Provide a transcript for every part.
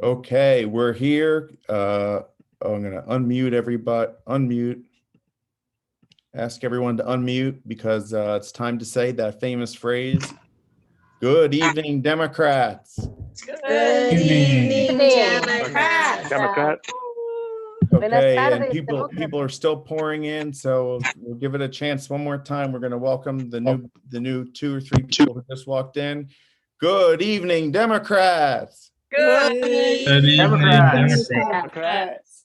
Okay, we're here. I'm gonna unmute everybody, ask everyone to unmute because it's time to say that famous phrase, "Good evening, Democrats." Good evening, Democrats. Democrat. Okay, and people are still pouring in, so we'll give it a chance one more time. We're gonna welcome the new 2 or 3 people who just walked in. Good evening, Democrats. Good evening, Democrats.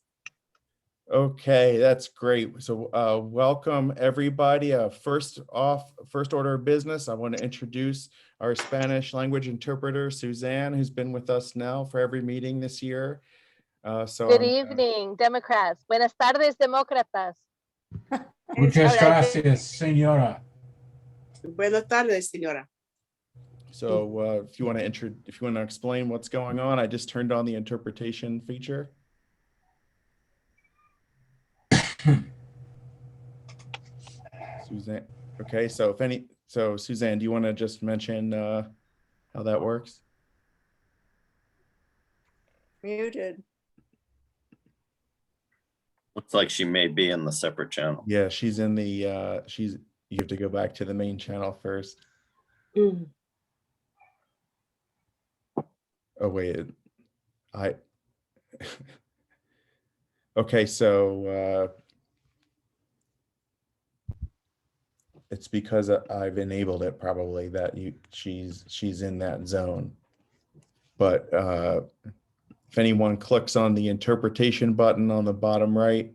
Okay, that's great. So welcome everybody. First order of business, I want to introduce our Spanish language interpreter, Suzanne, who's been with us now for every meeting this year. Good evening, Democrats. Buenas tardes, Demócratas. Muchas gracias, señora. Buenas tardes, señora. So if you want to explain what's going on, I just turned on the interpretation feature. Suzanne. Okay, so Suzanne, do you want to just mention how that works? Muted. Looks like she may be in the separate channel. Yeah, she's in the you have to go back to the main channel first. Mm. Oh wait, okay, so it's because I've enabled it probably that she's in that zone. But if anyone clicks on the interpretation button on the bottom right,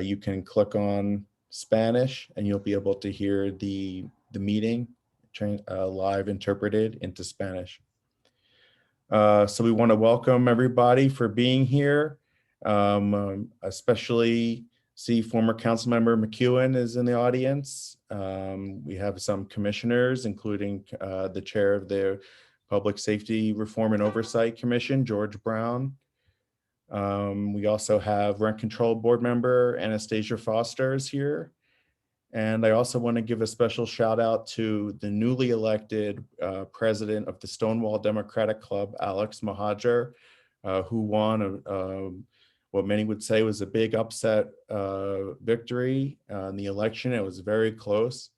you can click on Spanish and you'll be able to hear the meeting live interpreted into Spanish. So we want to welcome everybody for being here, especially see former Councilmember McEwen is in the audience. We have some commissioners, including the chair of the Public Safety Reform and Oversight Commission, George Brown. We also have Rent Control Board member Anastasia Foster is here. And I also want to give a special shout out to the newly elected president of the Stonewall Democratic Club, Alex Mohajer, who won what many would say was a big upset victory in the election. It was very close,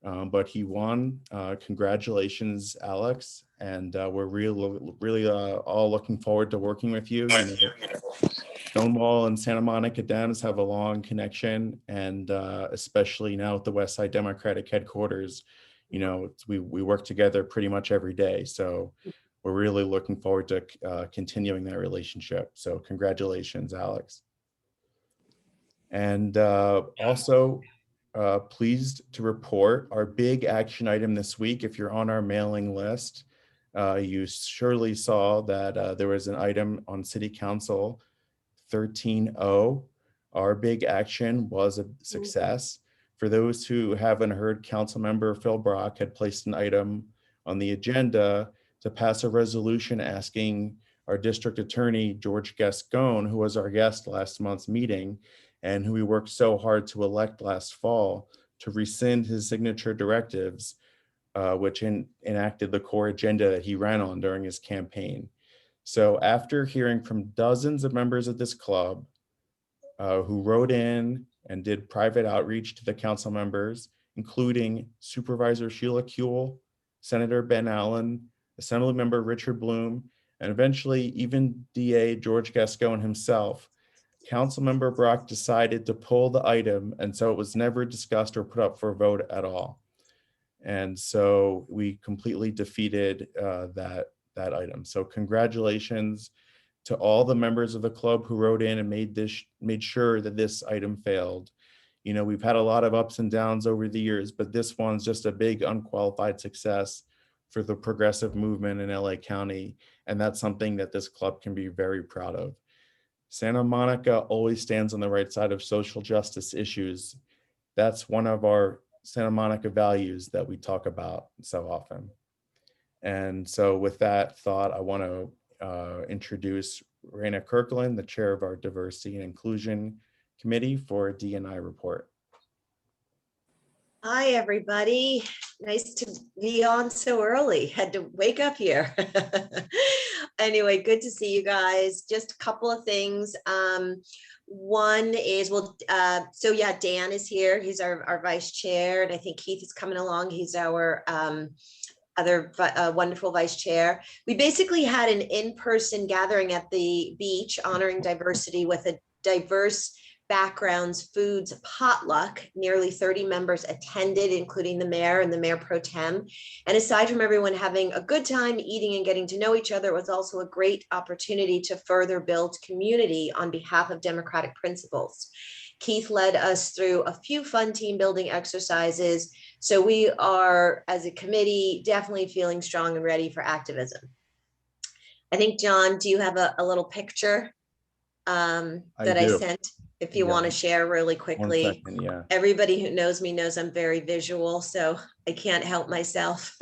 but he won. Congratulations, Alex. And we're really all looking forward to working with you. Stonewall and Santa Monica Dems have a long connection, and especially now with the West Side Democratic headquarters, we work together pretty much every day. So we're really looking forward to continuing that relationship. So congratulations, Alex. And also pleased to report our big action item this week. If you're on our mailing list, you surely saw that there was an item on City Council 13-0. Our big action was a success. For those who haven't heard, Councilmember Phil Brock had placed an item on the agenda to pass a resolution asking our district attorney, George Gascon, who was our guest last month's meeting and who we worked so hard to elect last fall, to rescind his signature directives, which enacted the core agenda that he ran on during his campaign. So after hearing from dozens of members of this club who wrote in and did private outreach to the council members, including Supervisor Sheila Kuehl, Senator Ben Allen, Assemblymember Richard Bloom, and eventually even DA George Gascon himself, Councilmember Brock decided to pull the item, and so it was never discussed or put up for a vote at all. And so we completely defeated that item. So congratulations to all the members of the club who wrote in and made sure that this item failed. We've had a lot of ups and downs over the years, but this one's just a big unqualified success for the progressive movement in LA County. And that's something that this club can be very proud of. Santa Monica always stands on the right side of social justice issues. That's one of our Santa Monica values that we talk about so often. And so with that thought, I want to introduce Raina Kirkland, the chair of our Diversity and Inclusion Committee, for a D&I report. Hi, everybody. Nice to be on so early. Had to wake up here. Anyway, good to see you guys. Just a couple of things. One is, so yeah, Dan is here. He's our vice chair, and I think Keith is coming along. He's our other wonderful vice chair. We basically had an in-person gathering at the beach honoring diversity with a diverse backgrounds foods potluck. Nearly 30 members attended, including the mayor and the mayor pro tem. And aside from everyone having a good time eating and getting to know each other, it was also a great opportunity to further build community on behalf of democratic principles. Keith led us through a few fun team building exercises. So we are, as a committee, definitely feeling strong and ready for activism. I think, John, do you have a little picture that I do. sent? If you Yeah. want to share really 1 quickly. second, yeah. Everybody who knows me knows I'm very visual, so I can't help myself.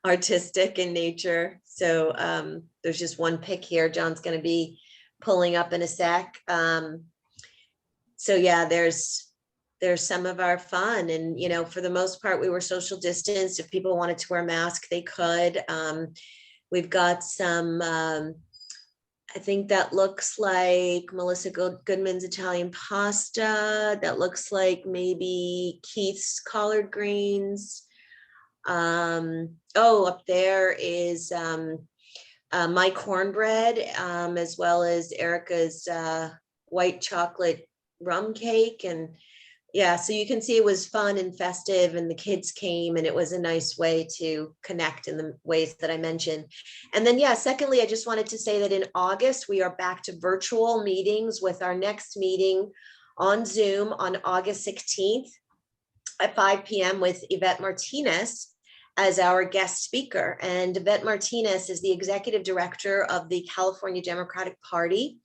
Artistic in nature. So there's just one pic here. John's going to be pulling up in a sec. So yeah, there's some of our fun, and you know, for the most part, we were social distanced. If people wanted to wear a mask, they could. We've got some. I think that looks like Melissa Goodman's Italian pasta. That looks like maybe Keith's collard greens. Oh, up there is my cornbread, as well as Erica's white chocolate rum cake. And yeah, so you can see it was fun and festive, and the kids came, and it was a nice way to connect in the ways that I mentioned. And then, yeah, secondly, I just wanted to say that in August, we are back to virtual meetings, with our next meeting on Zoom on August 16th at 5 p.m. with Yvette Martinez as our guest speaker. And Yvette Martinez is the executive director of the California Democratic Party.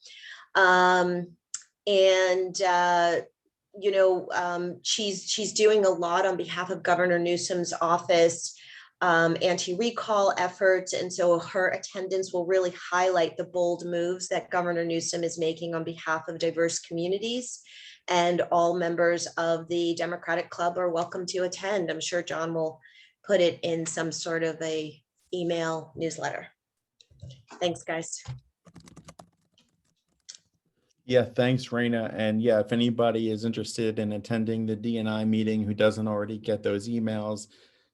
She's doing a lot on behalf of Governor Newsom's office, anti-recall efforts. And so her attendance will really highlight the bold moves that Governor Newsom is making on behalf of diverse communities. And all members of the Democratic Club are welcome to attend. I'm sure John will put it in some sort of a email newsletter. Thanks, guys. Yeah, thanks, Raina. And yeah, if anybody is interested in attending the DNI meeting who doesn't already get those emails,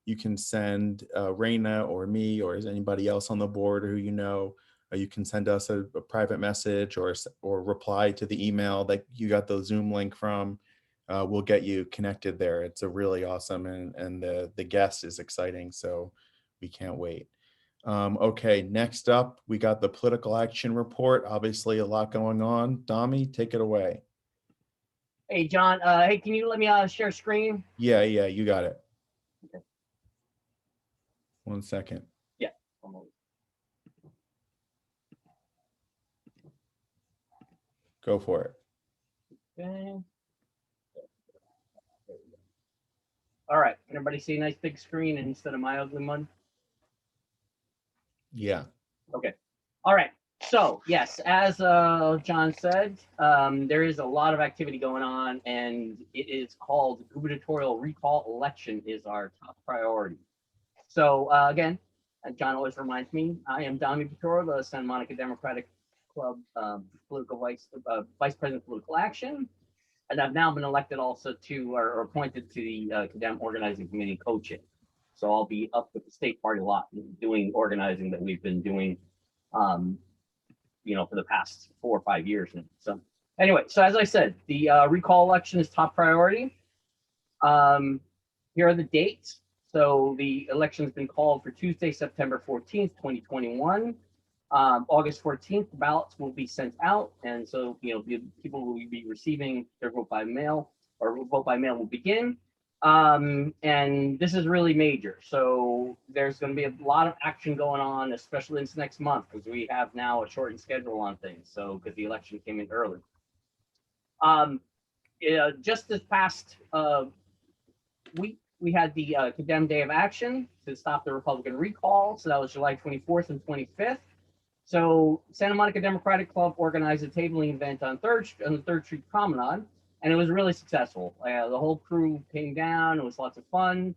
you can send Raina or me, or is anybody else on the board who you know, you can send us a private message or reply to the email that you got the Zoom link from. We'll get you connected there. It's a really awesome, and the guest is exciting, so we can't wait. Okay, next up, we got the political action report. Obviously, a lot going on. Dami, take it away. Hey, John. Hey, can you let me share screen? Yeah, you got it. Okay. 1 second. Yeah. Go for it. Okay. All right. Can everybody see a nice big screen instead of my ugly one? Yeah. Okay. All right. So yes, as John said, there is a lot of activity going on, and it is called gubernatorial recall election is our top priority. So again, John always reminds me, I am Dami Petoro, the Santa Monica Democratic Club political vice president of political action, and I've now been elected also to, or appointed to the Cadem Organizing Committee co-chair. So I'll be up with the state party a lot, doing organizing that we've been doing, for the past 4 or 5 years now. So anyway, so as I said, the recall election is top priority. Here are the dates. So the election has been called for Tuesday, September 14th, 2021. August 14th, ballots will be sent out. And so, people will be receiving their vote by mail, or vote by mail will begin. And this is really major. So there's going to be a lot of action going on, especially this next month, because we have now a shortened schedule on things. So because the election came in early. Just this past week, we had the Cadem Day of Action to stop the Republican recall. So that was July 24th and 25th. So Santa Monica Democratic Club organized a tabling event on the 3rd Street Promenade. and it was really successful. The whole crew came down. It was lots of fun.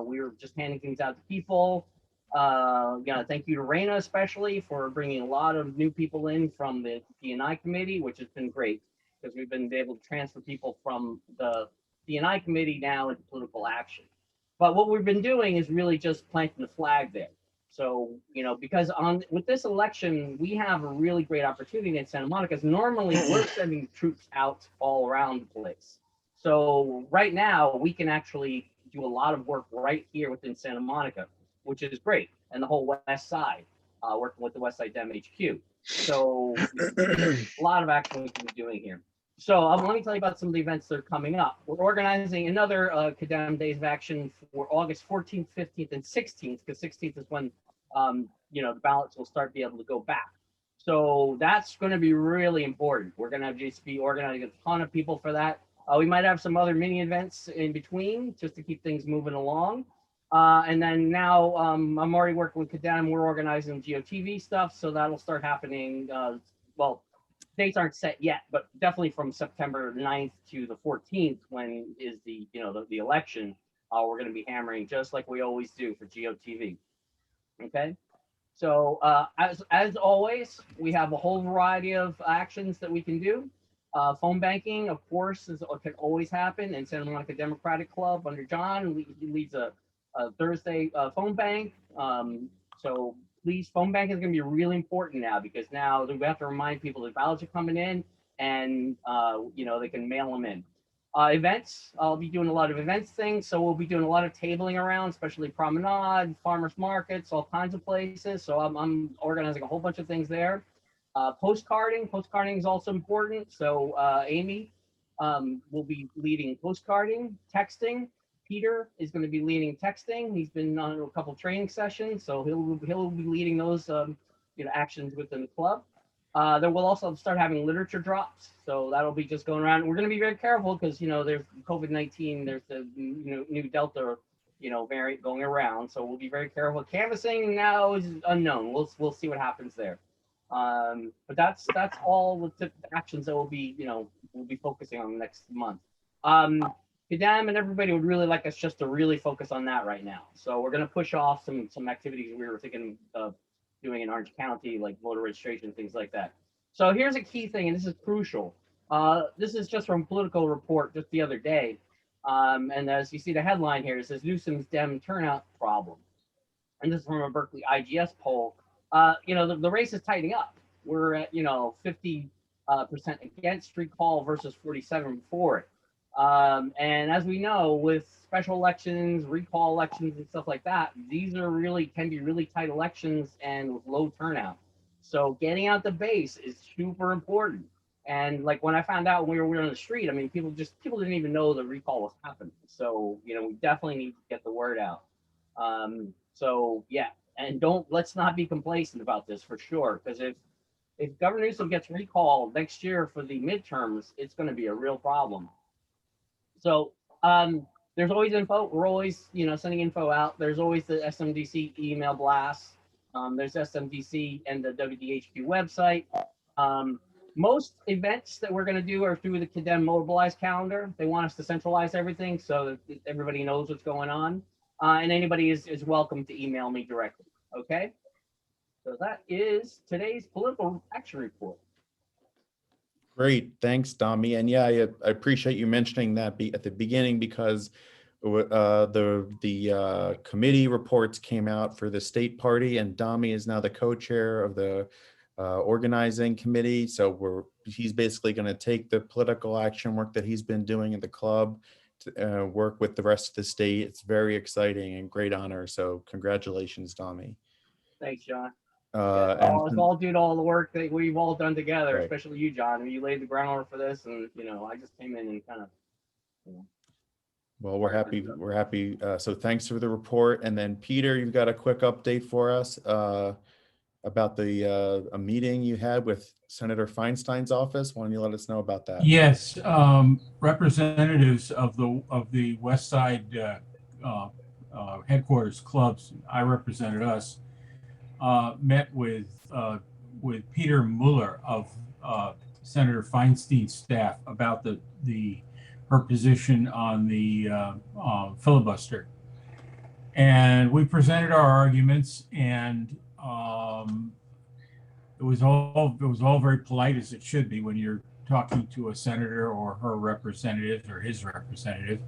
We were just handing things out to people. Thank you to Raina especially for bringing a lot of new people in from the D&I committee, which has been great because we've been able to transfer people from the D&I committee now into political action. But what we've been doing is really just planting the flag there. So, because with this election, we have a really great opportunity in Santa Monica. Because normally we're sending troops out all around the place. So right now we can actually do a lot of work right here within Santa Monica, which is great, and the whole West Side, working with the West Side Dem HQ. So a lot of action we can be doing here. So let me tell you about some of the events that are coming up. We're organizing another Kadam Days of Action for August 14th, 15th, and 16th, because 16th is when the ballots will start to be able to go back. So that's going to be really important. We're going to just be organizing a ton of people for that. We might have some other mini events in between just to keep things moving along. And then now I'm already working with Kadam. We're organizing GOTV stuff, so that'll start happening. Dates aren't set yet, but definitely from September 9th to the 14th, when is the election, we're going to be hammering just like we always do for GOTV. Okay. So as always, we have a whole variety of actions that we can do. Phone banking, of course, can always happen. And Santa Monica Democratic Club under John leads a Thursday phone bank. So please, phone bank is going to be really important now, because now we have to remind people that ballots are coming in, and they can mail them in. Events, I'll be doing a lot of events things. So we'll be doing a lot of tabling around, especially Promenade, farmers markets, all kinds of places. So I'm organizing a whole bunch of things there. Postcarding is also important. So Amy will be leading postcarding. Texting, Peter is going to be leading texting. He's been on a couple training sessions, so he'll be leading those actions within the club. Then we'll also start having literature drops, so that'll be just going around. We're going to be very careful because there's COVID-19, there's the new Delta variant going around, so we'll be very careful. Canvassing now is unknown. We'll see what happens there. But that's all the actions that we'll be focusing on next month. Kadam and everybody would really like us just to really focus on that right now. So we're going to push off some activities we were thinking of doing in Orange County, like voter registration, things like that. So here's a key thing, and this is crucial. This is just from Political Report just the other day. And as you see the headline here, it says Newsom's Dem turnout problem. And this is from a Berkeley IGS poll. The race is tightening up. We're at 50% against recall versus 47 for it. And as we know, with special elections, recall elections, and stuff like that, these are can be really tight elections and with low turnout. So getting out the base is super important. And like when I found out when we were on the street, I mean, people didn't even know the recall was happening. So we definitely need to get the word out. So yeah, and let's not be complacent about this for sure, because if Governor Newsom gets recalled next year for the midterms, it's going to be a real problem. So there's always info. We're always, sending info out. There's always the SMDC email blasts. There's SMDC and the WDHQ website. Most events that we're going to do are through the Kadam Mobilized calendar. They want us to centralize everything so that everybody knows what's going on. And anybody is welcome to email me directly. Okay? So that is today's political action report. Great, thanks, Dami. And yeah, I appreciate you mentioning that at the beginning, because the committee reports came out for the state party, and Dami is now the co-chair of the organizing committee. So he's basically going to take the political action work that he's been doing at the club to work with the rest of the state. It's very exciting and great honor. So congratulations, Dami. Thanks, John. It's all due to all the work that we've all done together, right. Especially you, John. I mean, you laid the groundwork for this, and I just came in and kind of. Well, we're happy. So thanks for the report. And then Peter, you've got a quick update for us about a meeting you had with Senator Feinstein's office. Why don't you let us know about that? Yes, representatives of the West Side headquarters clubs. I represented us. Met with Peter Mueller of Senator Feinstein's staff about her position on the filibuster. And we presented our arguments, and it was all very polite, as it should be when you're talking to a senator or her representative or his representative.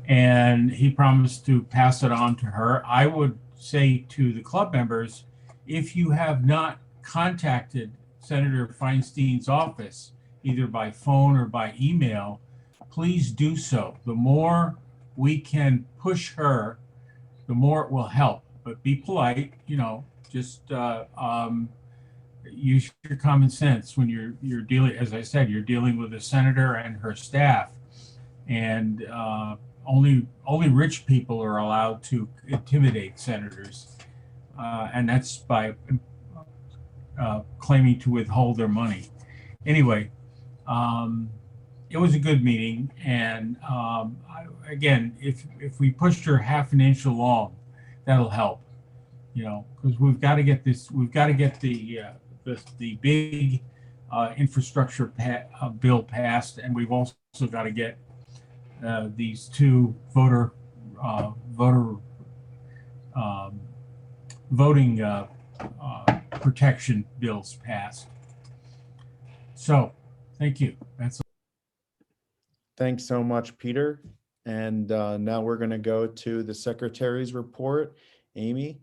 And he promised to pass it on to her. I would say to the club members, if you have not contacted Senator Feinstein's office, either by phone or by email, please do so. The more we can push her, the more it will help. But be polite, just use your common sense when you're dealing, as I said, you're dealing with a senator and her staff. And only rich people are allowed to intimidate senators. And that's by claiming to withhold their money. Anyway, it was a good meeting, and again, if we pushed her half an inch along, that'll help, because we've got to get this. We've got to get the big infrastructure bill passed, and we've also got to get these two voting protection bills passed. So, thank you. That's Thanks so much, Peter. And now we're going to go to the secretary's report. Amy,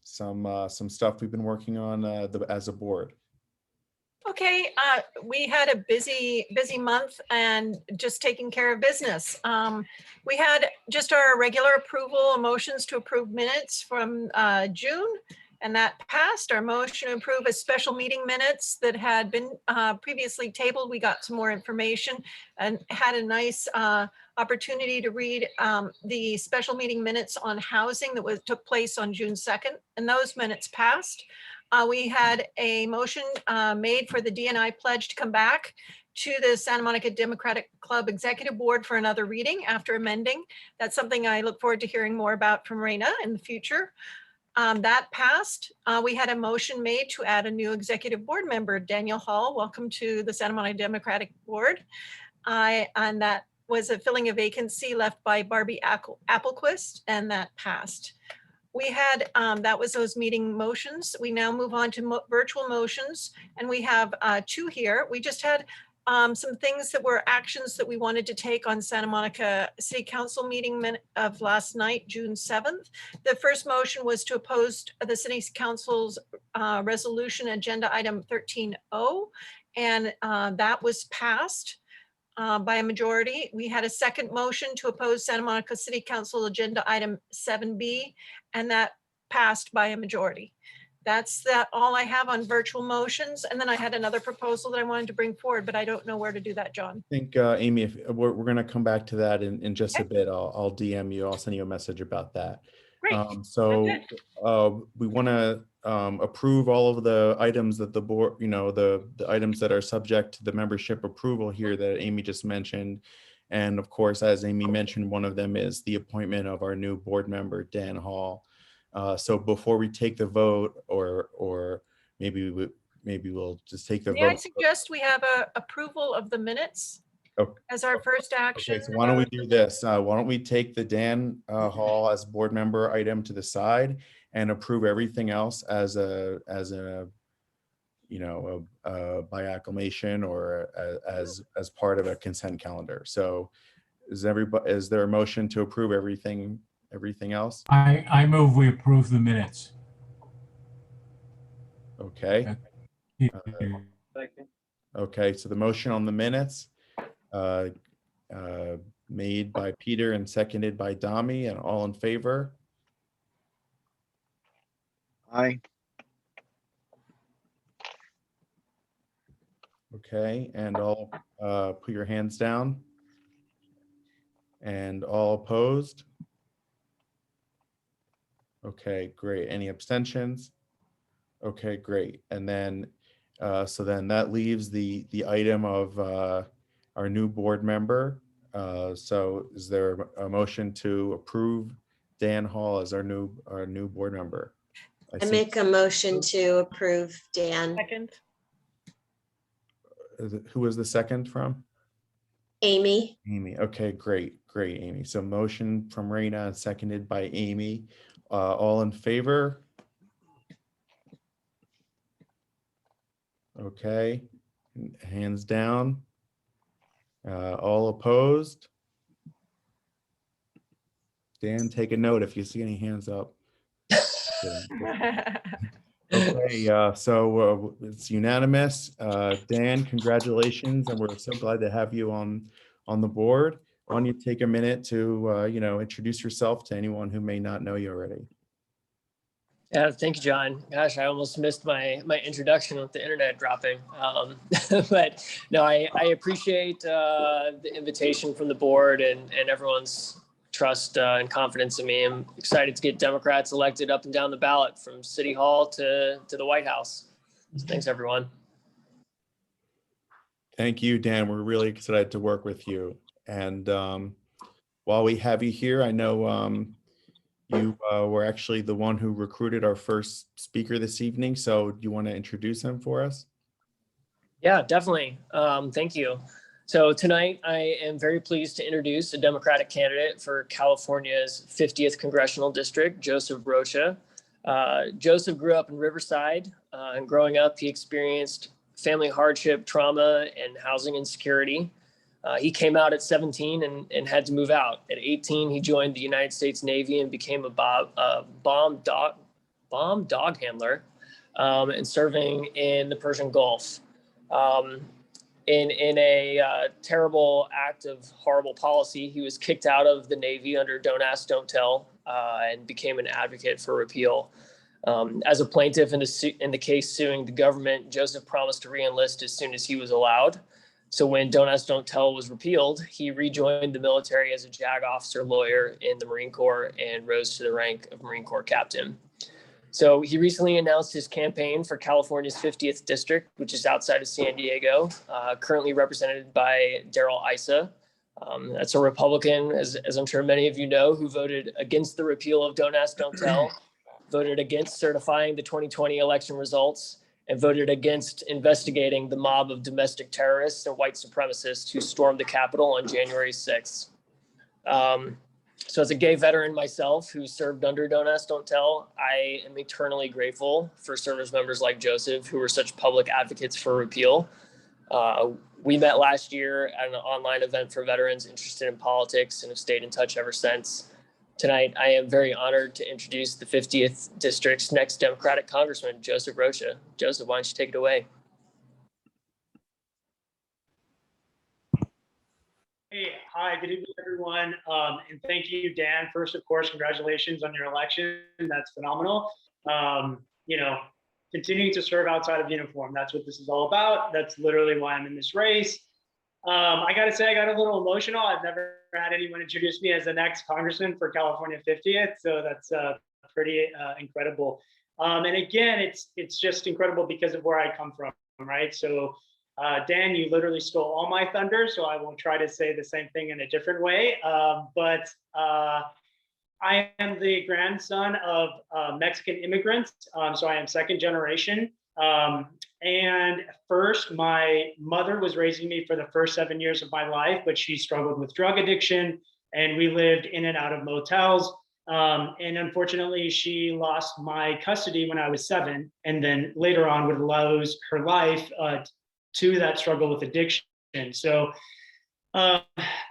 some stuff we've been working on as a board. Okay, we had a busy month and just taking care of business. We had just our regular approval, motions to approve minutes from June, and that passed. Our motion to approve a special meeting minutes that had been previously tabled. We got some more information and had a nice opportunity to read the special meeting minutes on housing that took place on June 2nd, and those minutes passed. We had a motion made for the DNI pledge to come back to the Santa Monica Democratic Club Executive Board for another reading after amending. That's something I look forward to hearing more about from Raina in the future. That passed. We had a motion made to add a new executive board member, Daniel Hall. Welcome to the Santa Monica Democratic Board. And that was filling a vacancy left by Barbie Applequist, and that passed. We had, that was those meeting motions. We now move on to virtual motions, and we have two here. We just had some things that were actions that we wanted to take on Santa Monica City Council meeting of last night, June 7th. The first motion was to oppose the City Council's resolution agenda item 13.0, and that was passed by a majority. We had a second motion to oppose Santa Monica City Council agenda item 7B, and that passed by a majority. That's all I have on virtual motions. And then I had another proposal that I wanted to bring forward, but I don't know where to do that, John. I think, Amy, if we're going to come back to that in just a bit. I'll DM you. I'll send you a message about that. Great. We want to approve all of the items that the board, the items that are subject to the membership approval here that Amy just mentioned. And of course, as Amy mentioned, one of them is the appointment of our new board member, Dan Hall. So before we take the vote, or maybe we'll just take the vote. I suggest we have a approval of the minutes as our first action. Okay, so why don't we do this? Why don't we take the Dan Hall as board member item to the side and approve everything else as a by acclamation or as part of a consent calendar. So is there a motion to approve everything else? I move we approve the minutes. Okay. Okay, so the motion on the minutes made by Peter and seconded by Dami, and all in favor? Aye. Okay, and all put your hands down. And all opposed? Okay, great. Any abstentions? Okay, great. And then, so then that leaves the item of our new board member. So is there a motion to approve Dan Hall as our new board member? I make a motion to approve Dan. Second. who was the second from? Amy, Amy. Okay, great, Amy. So motion from Raina and seconded by Amy. All in favor? Okay, hands down. All opposed? Dan, take a note if you see any hands up. Okay, so it's unanimous. Dan, congratulations, and we're so glad to have you on the board. Why don't you take a minute to introduce yourself to anyone who may not know you already? Yeah, thank you, John. Gosh, I almost missed my introduction with the internet dropping. But no, I appreciate the invitation from the board and everyone's trust and confidence in me. I'm excited to get Democrats elected up and down the ballot from City Hall to the White House. So thanks, everyone. Thank you, Dan. We're really excited to work with you. And while we have you here, I know you were actually the one who recruited our first speaker this evening. So do you want to introduce him for us? Yeah, definitely. Thank you. So tonight I am very pleased to introduce a Democratic candidate for California's 50th Congressional District, Joseph Rocha. Joseph grew up in Riverside, and growing up, he experienced family hardship, trauma, and housing insecurity. He came out at 17 and had to move out. At 18, he joined the United States Navy and became a bomb dog handler and serving in the Persian Gulf. In a terrible act of horrible policy, he was kicked out of the Navy under Don't Ask, Don't Tell, and became an advocate for repeal. As a plaintiff in the case suing the government, Joseph promised to re-enlist as soon as he was allowed. So when Don't Ask, Don't Tell was repealed, he rejoined the military as a JAG officer lawyer in the Marine Corps and rose to the rank of Marine Corps captain. So he recently announced his campaign for California's 50th district, which is outside of San Diego, currently represented by Darrell Issa. That's a Republican, as I'm sure many of you know, who voted against the repeal of Don't Ask, Don't Tell, voted against certifying the 2020 election results, and voted against investigating the mob of domestic terrorists and white supremacists who stormed the Capitol on January 6th. So as a gay veteran myself who served under Don't Ask, Don't Tell, I am eternally grateful for service members like Joseph, who were such public advocates for repeal. We met last year at an online event for veterans interested in politics and have stayed in touch ever since. Tonight, I am very honored to introduce the 50th District's next Democratic Congressman, Joseph Rocha. Joseph, why don't you take it away? Hey, hi, good evening, everyone. And thank you, Dan. First, of course, congratulations on your election. That's phenomenal. Continuing to serve outside of uniform. That's what this is all about. That's literally why I'm in this race. I got to say, I got a little emotional. I've never had anyone introduce me as the next congressman for California 50th. So that's pretty incredible. And again, it's just incredible because of where I come from, right? So Dan, you literally stole all my thunder, so I will try to say the same thing in a different way. But I am the grandson of Mexican immigrants, so I am second generation. And first, my mother was raising me for the first 7 years of my life, but she struggled with drug addiction, and we lived in and out of motels. And unfortunately, she lost my custody when I was 7, and then later on would lose her life to that struggle with addiction. So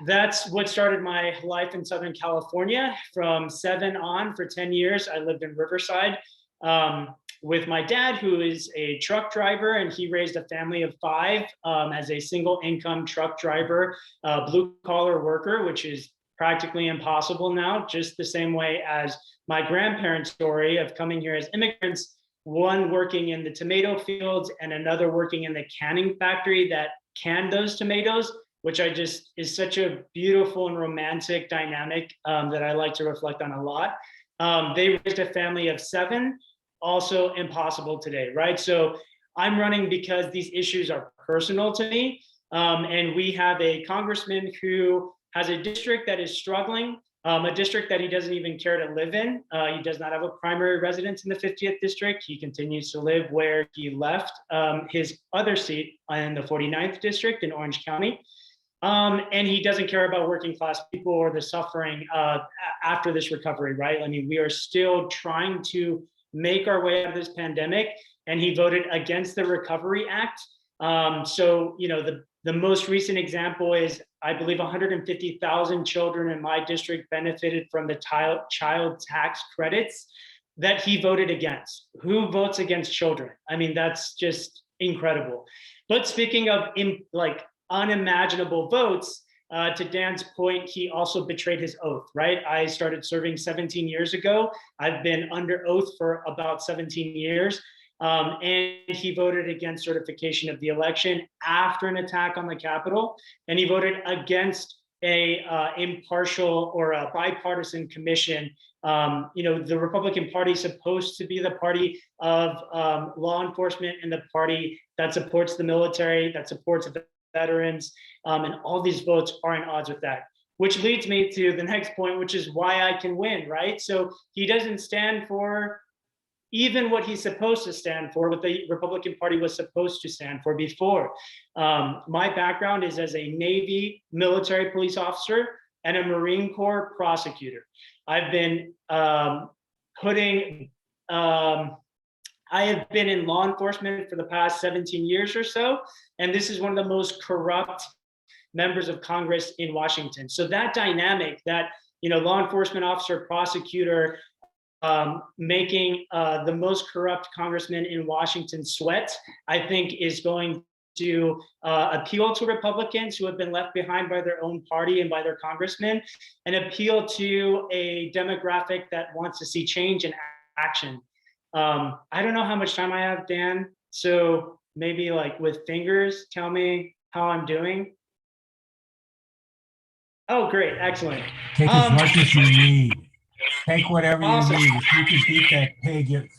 that's what started my life in Southern California. From 7 on, for 10 years, I lived in Riverside with my dad, who is a truck driver, and he raised a family of 5 as a single income truck driver, blue collar worker, which is practically impossible now, just the same way as my grandparents' story of coming here as immigrants, one working in the tomato fields and another working in the canning factory that canned those tomatoes, which is such a beautiful and romantic dynamic that I like to reflect on a lot. They raised a family of 7, also impossible today, right? So I'm running because these issues are personal to me. And we have a congressman who has a district that is struggling, a district that he doesn't even care to live in. He does not have a primary residence in the 50th district. He continues to live where he left his other seat in the 49th district in Orange County. And he doesn't care about working class people or the suffering after this recovery, right? I mean, we are still trying to make our way out of this pandemic, and he voted against the Recovery Act. So, you know, the most recent example is, I believe 150,000 children in my district benefited from the child tax credits that he voted against. Who votes against children? I mean, that's just incredible. But speaking of like unimaginable votes, to Dan's point, he also betrayed his oath, right? I started serving 17 years ago. I've been under oath for about 17 years. And he voted against certification of the election after an attack on the Capitol. And he voted against a impartial or a bipartisan commission. You know, the Republican Party is supposed to be the party of law enforcement and the party that supports the military, that supports veterans, and all these votes are in odds with that. Which leads me to the next point, which is why I can win, right? So he doesn't stand for even what he's supposed to stand for, what the Republican Party was supposed to stand for before. My background is as a Navy military police officer and a Marine Corps prosecutor. I've been I have been in law enforcement for the past 17 years or so, and this is one of the most corrupt members of Congress in Washington. So that dynamic, that, you know, law enforcement officer, prosecutor, making the most corrupt congressman in Washington sweat, I think is going to appeal to Republicans who have been left behind by their own party and by their congressmen, and appeal to a demographic that wants to see change and action. I don't know how much time I have, Dan, so maybe like with fingers, tell me how I'm doing. Oh, great, excellent. Take as much as you need. Take whatever Awesome. you need. If you can beat that pig,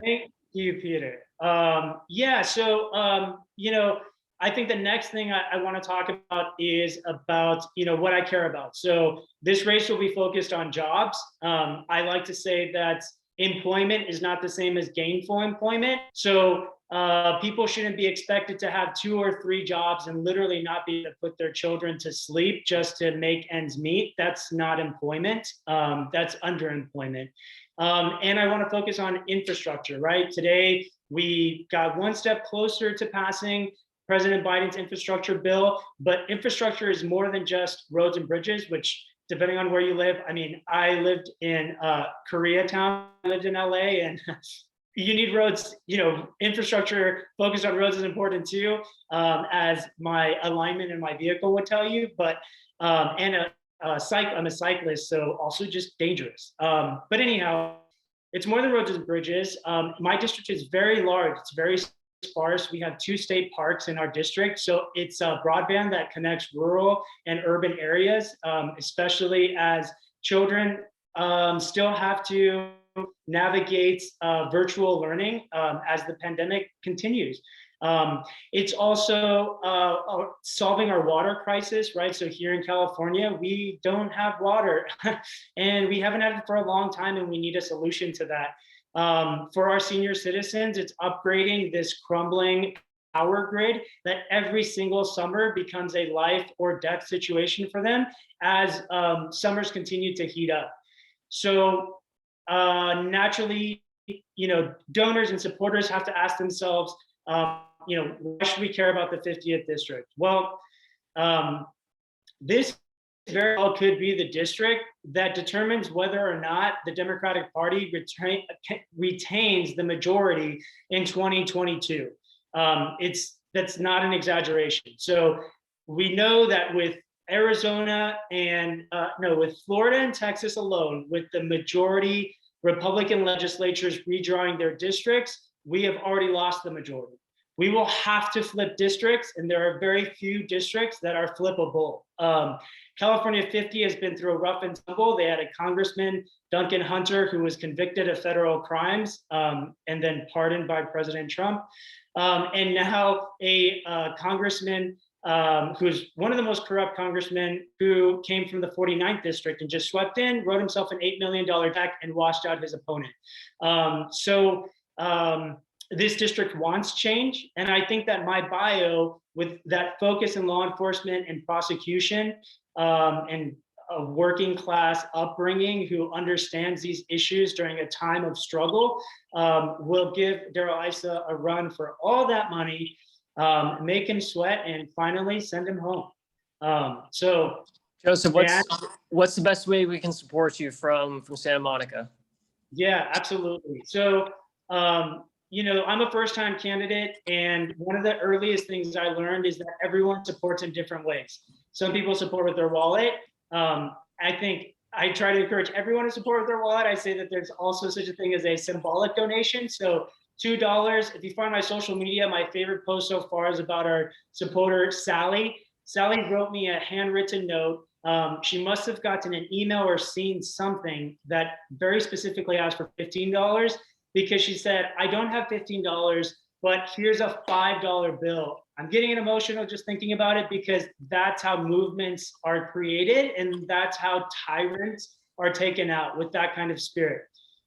Thank you, Peter. Yeah, so, you know, I think the next thing I want to talk about is about, you know, what I care about. So this race will be focused on jobs. I like to say that employment is not the same as gainful employment. So people shouldn't be expected to have 2 or 3 jobs and literally not be able to put their children to sleep just to make ends meet. That's not employment. That's underemployment. And I want to focus on infrastructure, right? Today, we got one step closer to passing President Biden's infrastructure bill, but infrastructure is more than just roads and bridges, which, depending on where you live, I mean, I lived in Koreatown, I lived in LA, and you need roads, you know, infrastructure focused on roads is important too, as my alignment in my vehicle would tell you, but, and I'm a cyclist, so also just dangerous. But anyhow, it's more than roads and bridges. My district is very large, it's very sparse. We have 2 state parks in our district. So it's broadband that connects rural and urban areas, especially as children still have to navigate virtual learning as the pandemic continues. It's also solving our water crisis, right? So here in California, we don't have water and we haven't had it for a long time, and we need a solution to that. For our senior citizens, it's upgrading this crumbling power grid that every single summer becomes a life or death situation for them as summers continue to heat up. So naturally, you know, donors and supporters have to ask themselves, you know, why should we care about the 50th district? Well, this very well could be the district that determines whether or not the Democratic Party retains the majority in 2022. That's not an exaggeration. So we know that with Arizona and with Florida and Texas alone, with the majority Republican legislatures redrawing their districts, we have already lost the majority. We will have to flip districts, and there are very few districts that are flippable. California 50 has been through a rough and tumble. They had a Congressman, Duncan Hunter, who was convicted of federal crimes and then pardoned by President Trump. And now a Congressman who's one of the most corrupt congressmen, who came from the 49th district and just swept in, wrote himself an $8 million check and washed out his opponent. This district wants change. And I think that my bio, with that focus in law enforcement and prosecution, and a working class upbringing who understands these issues during a time of struggle, will give Darrell Issa a run for all that money, make him sweat, and finally send him home. Joseph, what's the best way we can support you from Santa Monica? Yeah, absolutely. So, you know, I'm a first-time candidate, and one of the earliest things I learned is that everyone supports in different ways. Some people support with their wallet. I think I try to encourage everyone to support with their wallet. I say that there's also such a thing as a symbolic donation. So $2. If you find my social media, my favorite post so far is about our supporter, Sally. Sally wrote me a handwritten note. She must have gotten an email or seen something that very specifically asked for $15, because she said, I don't have $15, but here's a $5 bill. I'm getting emotional just thinking about it, because that's how movements are created, and that's how tyrants are taken out, with that kind of spirit.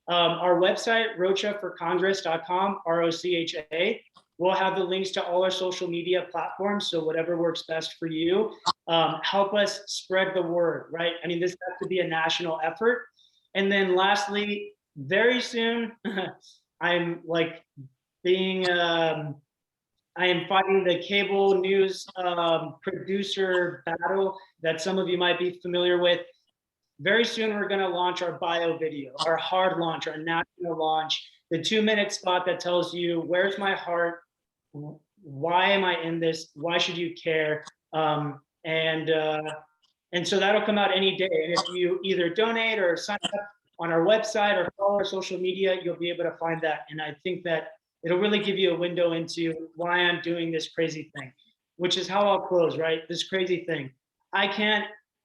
Our website, rochaforcongress.com, ROCHA, we'll have the links to all our social media platforms, so whatever works best for you. Help us spread the word, right? I mean, this has to be a national effort. And then lastly, very soon, I'm like I am fighting the cable news producer battle that some of you might be familiar with. Very soon, we're going to launch our bio video, our hard launch, our national launch, the 2-minute spot that tells you, where's my heart? Why am I in this? Why should you care? And so that'll come out any day. And if you either donate or sign up on our website or follow our social media, you'll be able to find that. And I think that it'll really give you a window into why I'm doing this crazy thing, which is how I'll close, right? This crazy thing.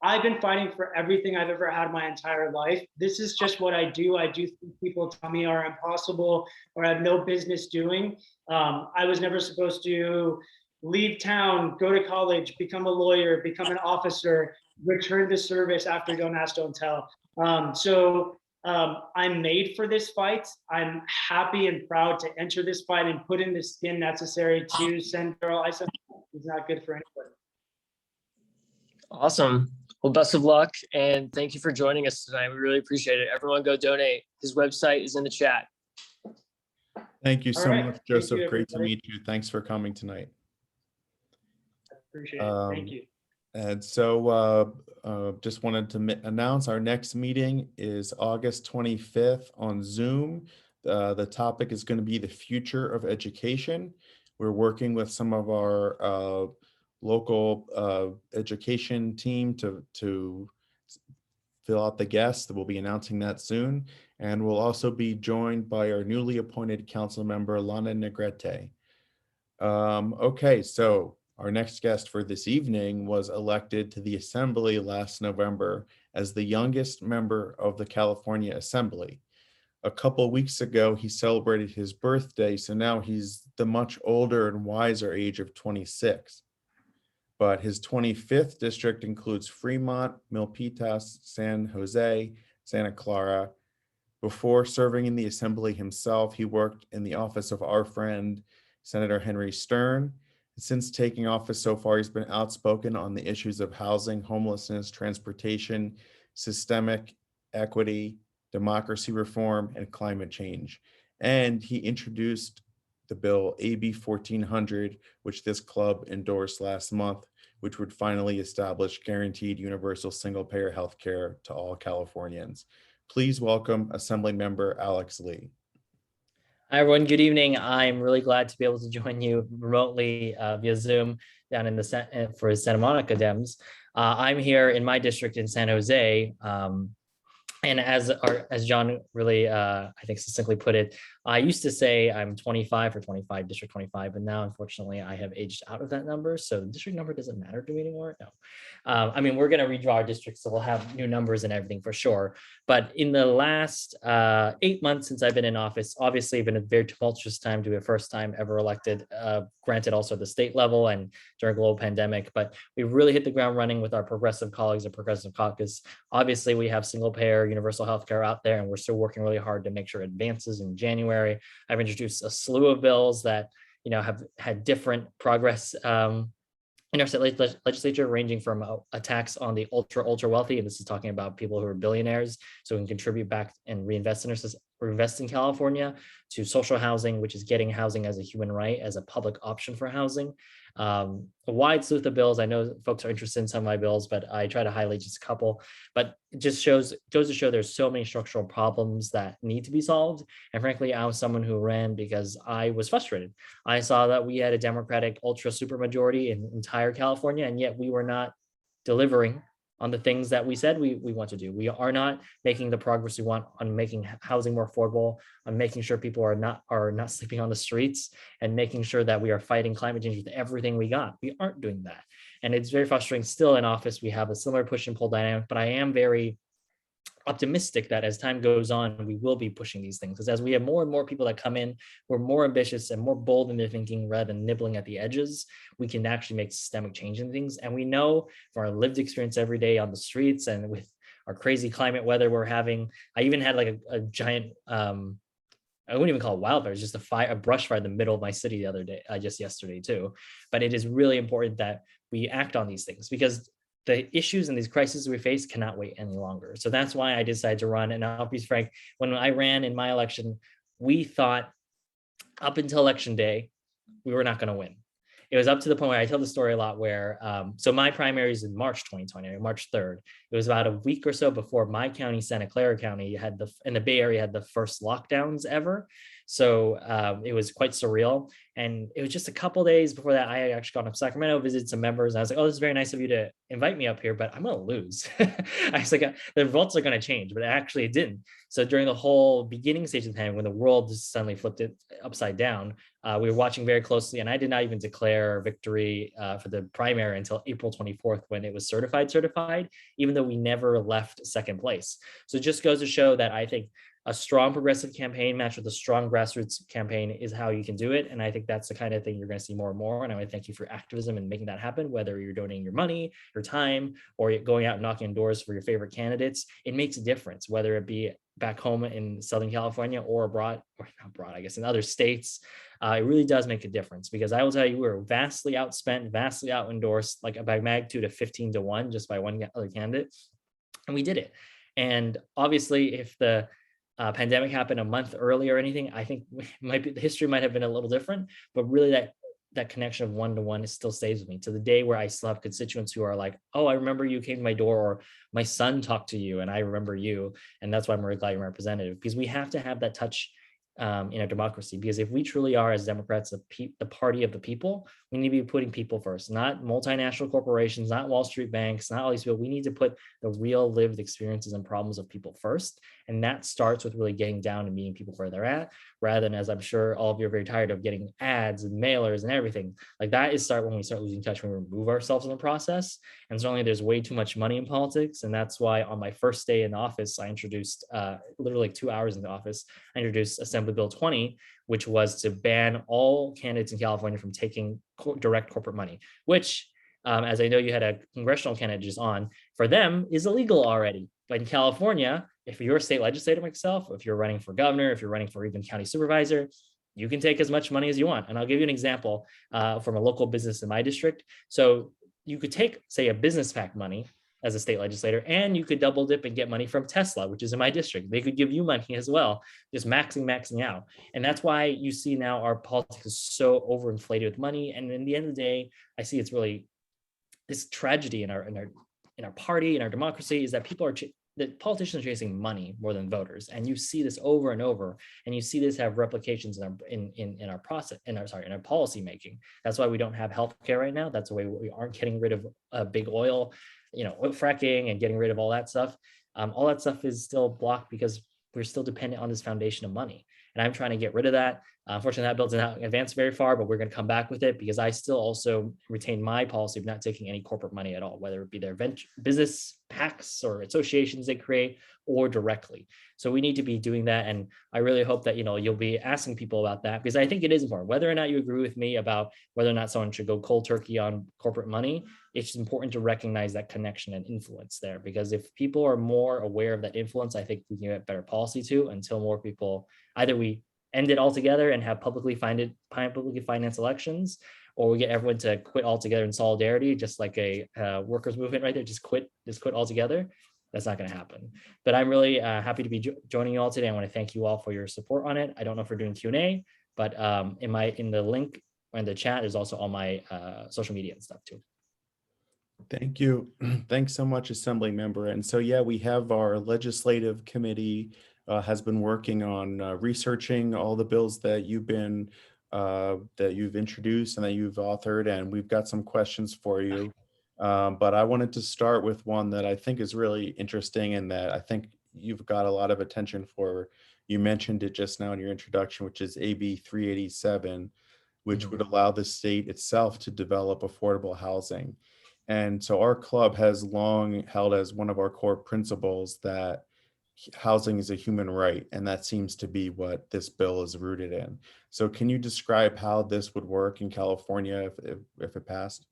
I've been fighting for everything I've ever had my entire life. This is just what I do. I do things people tell me are impossible or I have no business doing. I was never supposed to leave town, go to college, become a lawyer, become an officer, return to service after Don't Ask, Don't Tell. I'm made for this fight. I'm happy and proud to enter this fight and put in the skin necessary to send Darrell Issa. He's not good for anybody. Awesome. Well, best of luck, and thank you for joining us tonight. We really appreciate it. Everyone go donate. His website is in the chat. Thank you so much, Joseph. you, Great to everybody. meet you. Thanks for coming tonight. Appreciate it. Thank you. And so just wanted to announce our next meeting is August 25th on Zoom. The topic is going to be the future of education. We're working with some of our local education team to fill out the guests. We'll be announcing that soon. And we'll also be joined by our newly appointed council member, Lana Negrete. Okay, so our next guest for this evening was elected to the Assembly last November as the youngest member of the California Assembly. A couple weeks ago, he celebrated his birthday, so now he's the much older and wiser age of 26. But his 25th district includes Fremont, Milpitas, San Jose, Santa Clara. Before serving in the Assembly himself, he worked in the office of our friend, Senator Henry Stern. Since taking office so far, he's been outspoken on the issues of housing, homelessness, transportation, systemic equity, democracy reform, and climate change. And he introduced the bill AB 1400, which this club endorsed last month, which would finally establish guaranteed universal single-payer health care to all Californians. Please welcome Assembly Member Alex Lee. Hi, everyone. Good evening. I'm really glad to be able to join you remotely via Zoom down in the for Santa Monica Dems. I'm here in my district in San Jose, And as John really, I think succinctly put it, I used to say I'm 25 for 25, District 25, but now unfortunately I have aged out of that number. So the district number doesn't matter to me anymore. No, I mean, we're going to redraw our districts, so we'll have new numbers and everything for sure. But in the last 8 months since I've been in office, obviously been a very tumultuous time to be a first time ever elected, granted also at the state level and during a global pandemic, but we really hit the ground running with our progressive colleagues at Progressive Caucus. Obviously, we have single payer universal healthcare out there, and we're still working really hard to make sure it advances in January. I've introduced a slew of bills that have had different progress in our state legislature, ranging from a tax on the ultra wealthy, and this is talking about people who are billionaires, so we can contribute back and reinvest in our system, reinvest in California, to social housing, which is getting housing as a human right, as a public option for housing. A wide slew of bills. I know folks are interested in some of my bills, but I try to highlight just a couple. But it just goes to show there's so many structural problems that need to be solved. And frankly, I was someone who ran because I was frustrated. I saw that we had a Democratic ultra super majority in entire California, and yet we were not delivering on the things that we said we want to do. We are not making the progress we want on making housing more affordable, on making sure people are not sleeping on the streets, and making sure that we are fighting climate change with everything we got. We aren't doing that. And it's very frustrating. Still in office, we have a similar push and pull dynamic, but I am very optimistic that as time goes on, we will be pushing these things, because as we have more and more people that come in, we're more ambitious and more bold in their thinking rather than nibbling at the edges. We can actually make systemic change in things. And we know from our lived experience every day on the streets and with our crazy climate weather we're having. I even had like a giant, I wouldn't even call it wildfire, it's just a brush fire in the middle of my city the other day, just yesterday too. But it is really important that we act on these things, because the issues and these crises we face cannot wait any longer. So that's why I decided to run. And I'll be frank, when I ran in my election, we thought up until election day, we were not going to win. It was up to the point where I tell the story a lot where, so my primary is in March 2020, March 3rd. It was about a week or so before my county, Santa Clara County, in the Bay Area had the first lockdowns ever. So it was quite surreal. And it was just a couple days before that, I had actually gone up to Sacramento, visited some members. And I was like, oh, this is very nice of you to invite me up here, but I'm going to lose. I was like, the results are going to change, but actually it didn't. So during the whole beginning stage of the pandemic, when the world just suddenly flipped it upside down, we were watching very closely, and I did not even declare victory for the primary until April 24th, when it was certified, even though we never left second place. So it just goes to show that I think a strong progressive campaign matched with a strong grassroots campaign is how you can do it. And I think that's the kind of thing you're going to see more and more. And I want to thank you for activism and making that happen, whether you're donating your money, your time, or you're going out and knocking on doors for your favorite candidates. It makes a difference, whether it be back home in Southern California or abroad, or not abroad, I guess, in other states. It really does make a difference, because I will tell you, we were vastly outspent, vastly out-endorsed, like by magnitude of 15-1, just by one other candidate. And we did it. And obviously, if the pandemic happened a month earlier or anything, I think the history might have been a little different, but really that connection of one-to-one still stays with me to the day, where I still have constituents who are like, oh, I remember you came to my door, or my son talked to you and I remember you. And that's why I'm really glad you're representative, because we have to have that touch in our democracy. Because if we truly are, as Democrats, the party of the people, we need to be putting people first, not multinational corporations, not Wall Street banks, not all these people. We need to put the real lived experiences and problems of people first. And that starts with really getting down and meeting people where they're at, rather than, as I'm sure all of you are very tired of, getting ads and mailers and everything. Like that is when we start losing touch, when we remove ourselves in the process. And certainly there's way too much money in politics. And that's why on my first day in the office, I introduced, literally like 2 hours in the office, I introduced Assembly Bill 20, which was to ban all candidates in California from taking direct corporate money, which, as I know you had a congressional candidate just on, for them is illegal already. But in California, if you're a state legislator like myself, if you're running for governor, if you're running for even county supervisor, you can take as much money as you want. And I'll give you an example from a local business in my district. So you could take, say, a business PAC money as a state legislator, and you could double dip and get money from Tesla, which is in my district. They could give you money as well, just maxing out. And that's why you see now our politics is so overinflated with money. And in the end of the day, I see it's really this tragedy in our party, in our democracy, is that that politicians are chasing money more than voters. And you see this over and over, and you see this have replications in our process, in our policy making. That's why we don't have healthcare right now. That's why we aren't getting rid of big oil, fracking, and getting rid of all that stuff. all that stuff is still blocked because we're still dependent on this foundation of money. And I'm trying to get rid of that. Unfortunately, that bill did not advance very far, but we're going to come back with it because I still also retain my policy of not taking any corporate money at all, whether it be their venture, business PACs or associations they create or directly. So we need to be doing that. And I really hope that, you'll be asking people about that because I think it is important, whether or not you agree with me about whether or not someone should go cold turkey on corporate money. It's important to recognize that connection and influence there, because if people are more aware of that influence, I think we can get better policy too, until more people, either we end it altogether and have publicly financed elections, or we get everyone to quit altogether in solidarity, just like a workers movement right there, just quit altogether. That's not going to happen. But I'm really happy to be joining you all today. I want to thank you all for your support on it. I don't know if we're doing Q&A, but in the link or in the chat is also all my social media and stuff too. Thank you. Thanks so much, Assembly Member. And so, yeah, we have our legislative committee has been working on researching all the bills that you've introduced and that you've authored, and we've got some questions for you. But I wanted to start with one that I think is really interesting and that I think you've got a lot of attention for. You mentioned it just now in your introduction, which is AB 387, which would allow the state itself to develop affordable housing. And so our club has long held as one of our core principles that housing is a human right, and that seems to be what this bill is rooted in. So can you describe how this would work in California if it passed?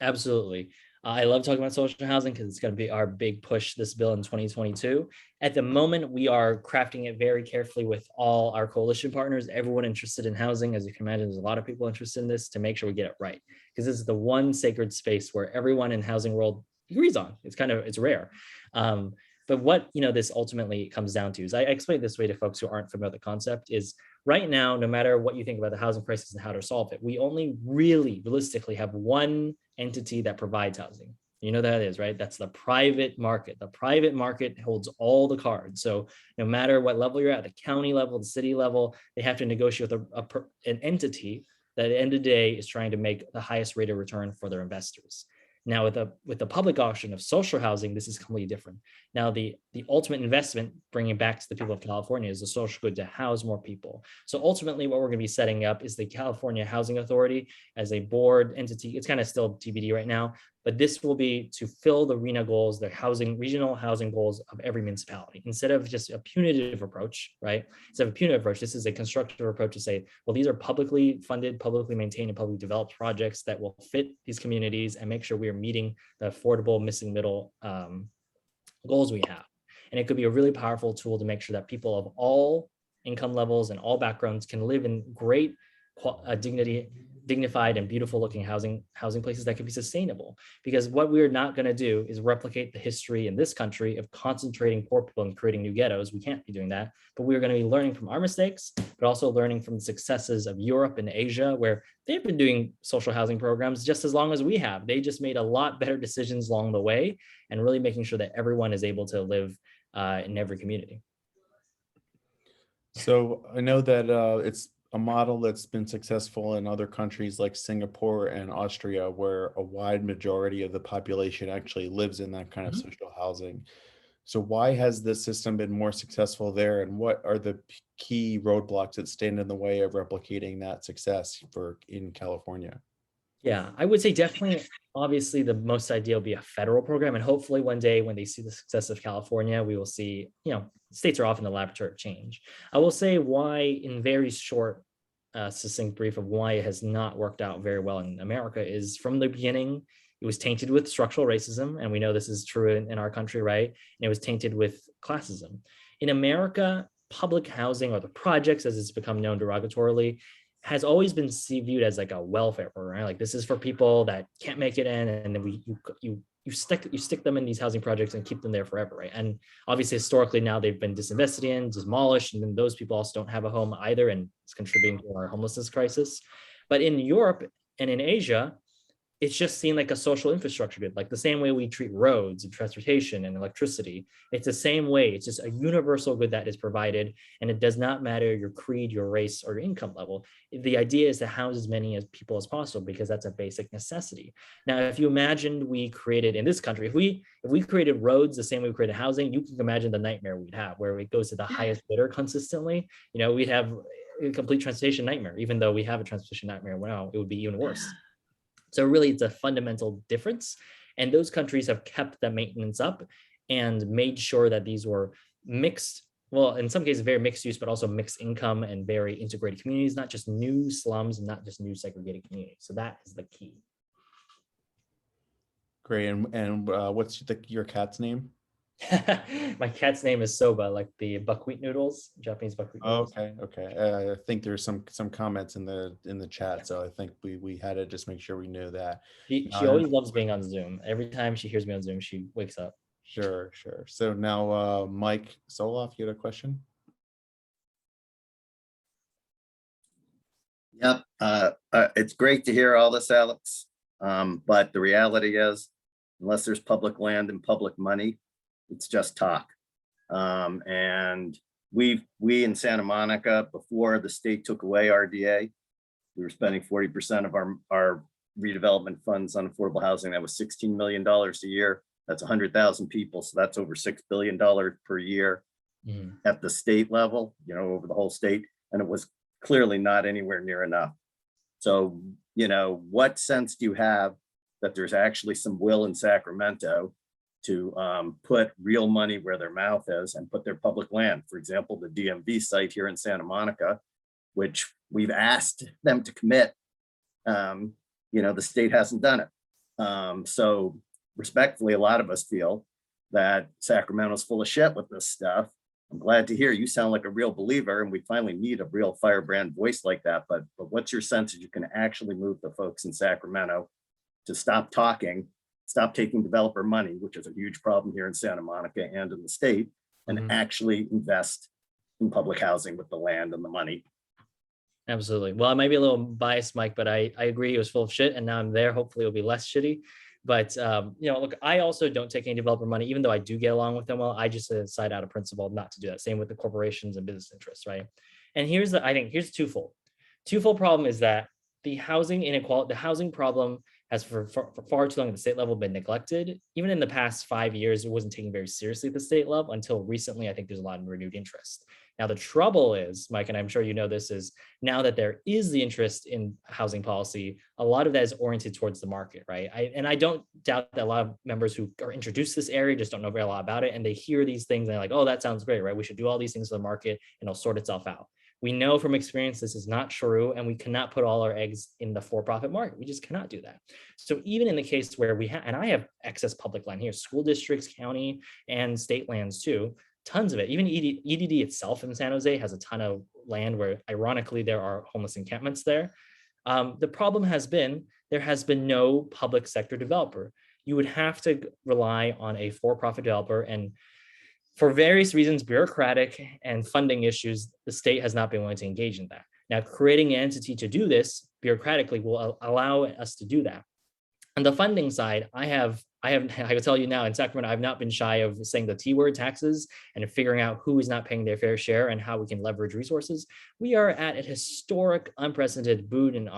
Absolutely. I love talking about social housing because it's going to be our big push, this bill in 2022. At the moment, we are crafting it very carefully with all our coalition partners, everyone interested in housing. As you can imagine, there's a lot of people interested in this to make sure we get it right, because this is the one sacred space where everyone in housing world agrees on. It's rare. But what this ultimately comes down to is, I explain it this way to folks who aren't familiar with the concept, is right now, no matter what you think about the housing crisis and how to solve it, we only really realistically have one entity that provides housing. You know that is, right? That's the private market. The private market holds all the cards. So no matter what level you're at, the county level, the city level, they have to negotiate with an entity that at the end of the day is trying to make the highest rate of return for their investors. Now, with the public auction of social housing, this is completely different. Now, the ultimate investment, bringing back to the people of California, is the social good to house more people. So ultimately, what we're going to be setting up is the California Housing Authority as a board entity. It's kind of still TBD right now, but this will be to fill the RHNA goals, the regional housing goals of every municipality. Instead of just a punitive approach, right? Instead of a punitive approach, this is a constructive approach to say, well, these are publicly funded, publicly maintained, and publicly developed projects that will fit these communities and make sure we are meeting the affordable missing middle goals we have. And it could be a really powerful tool to make sure that people of all income levels and all backgrounds can live in great dignified and beautiful looking housing places that can be sustainable. Because what we're not going to do is replicate the history in this country of concentrating poor people and creating new ghettos. We can't be doing that, but we're going to be learning from our mistakes, but also learning from the successes of Europe and Asia, where they've been doing social housing programs just as long as we have. They just made a lot better decisions along the way and really making sure that everyone is able to live in every community. So I know that it's a model that's been successful in other countries like Singapore and Austria, where a wide majority of the population actually lives in that kind of social housing. So why has this system been more successful there, and what are the key roadblocks that stand in the way of replicating that success in California? Yeah, I would say definitely, obviously, the most ideal be a federal program. And hopefully one day when they see the success of California, we will see, states are often the laboratory of change. I will say why, in very short, succinct brief of why it has not worked out very well in America, is from the beginning, it was tainted with structural racism. And we know this is true in our country, right? And it was tainted with classism. In America, public housing, or the projects as it's become known derogatorily, has always been viewed as like a welfare program, right? Like this is for people that can't make it in, and then you stick them in these housing projects and keep them there forever, right? And obviously historically now they've been disinvested in, demolished, and then those people also don't have a home either, and it's contributing to our homelessness crisis. But in Europe and in Asia, it's just seen like a social infrastructure good, like the same way we treat roads and transportation and electricity. It's the same way. It's just a universal good that is provided, and it does not matter your creed, your race, or your income level. The idea is to house as many as people as possible because that's a basic necessity. Now, if you imagined we created in this country, if we created roads the same way we created housing, you can imagine the nightmare we'd have where it goes to the highest bidder consistently. You know, we'd have a complete transportation nightmare. Even though we have a transportation nightmare now, it would be even worse. So really, it's a fundamental difference. And those countries have kept that maintenance up and made sure that these were mixed, well, in some cases, very mixed use, but also mixed income and very integrated communities, not just new slums and not just new segregated communities. So that is the key. Great. And what's your cat's name? My cat's name is Soba, like the buckwheat noodles, Japanese buckwheat noodles. Okay. I think there's some comments in the chat, so I think we had to just make sure we knew that. She always loves being on Zoom. Every time she hears me on Zoom, she wakes up. Sure. So now, Mike Soloff, you had a question? Yep. It's great to hear all this, Alex. But the reality is, unless there's public land and public money, it's just talk. And we in Santa Monica, before the state took away RDA, we were spending 40% of our redevelopment funds on affordable housing. That was $16 million a year. That's 100,000 people. So that's over $6 billion per year at the state level, you know, over the whole state. And it was clearly not anywhere near enough. So, you know, what sense do you have that there's actually some will in Sacramento to put real money where their mouth is and put their public land? For example, the DMV site here in Santa Monica, which we've asked them to commit, you know, the state hasn't done it. So respectfully, a lot of us feel that Sacramento's full of shit with this stuff. I'm glad to hear you sound like a real believer, and we finally need a real firebrand voice like that. But what's your sense that you can actually move the folks in Sacramento to stop talking, stop taking developer money, which is a huge problem here in Santa Monica and in the state, and actually invest in public housing with the land and the money? Absolutely. Well, I might be a little biased, Mike, but I agree it was full of shit, and now I'm there. Hopefully it'll be less shitty. But, you know, look, I also don't take any developer money, even though I do get along with them well. I just decide out of principle not to do that. Same with the corporations and business interests, right? And I think here's twofold. Twofold problem is that the housing inequality, the housing problem has for far too long at the state level been neglected. Even in the past 5 years, it wasn't taken very seriously at the state level until recently. I think there's a lot of renewed interest. Now, the trouble is, Mike, and I'm sure you know this, is now that there is the interest in housing policy, a lot of that is oriented towards the market, right? I don't doubt that a lot of members who are introduced to this area just don't know very a lot about it. And they hear these things and they're like, oh, that sounds great, right? We should do all these things for the market and it'll sort itself out. We know from experience this is not true, and we cannot put all our eggs in the for-profit market. We just cannot do that. So even in the case where we have, and I have excess public land here, school districts, county, and state lands too, tons of it. Even EDD itself in San Jose has a ton of land where, ironically, there are homeless encampments there. The problem has been, there has been no public sector developer. You would have to rely on a for-profit developer, and for various reasons, bureaucratic and funding issues, the state has not been willing to engage in that. Now, creating an entity to do this bureaucratically will allow us to do that. On the funding side, I will tell you now, in Sacramento, I've not been shy of saying the T word, taxes, and figuring out who is not paying their fair share and how we can leverage resources. We are at a historic, unprecedented boon in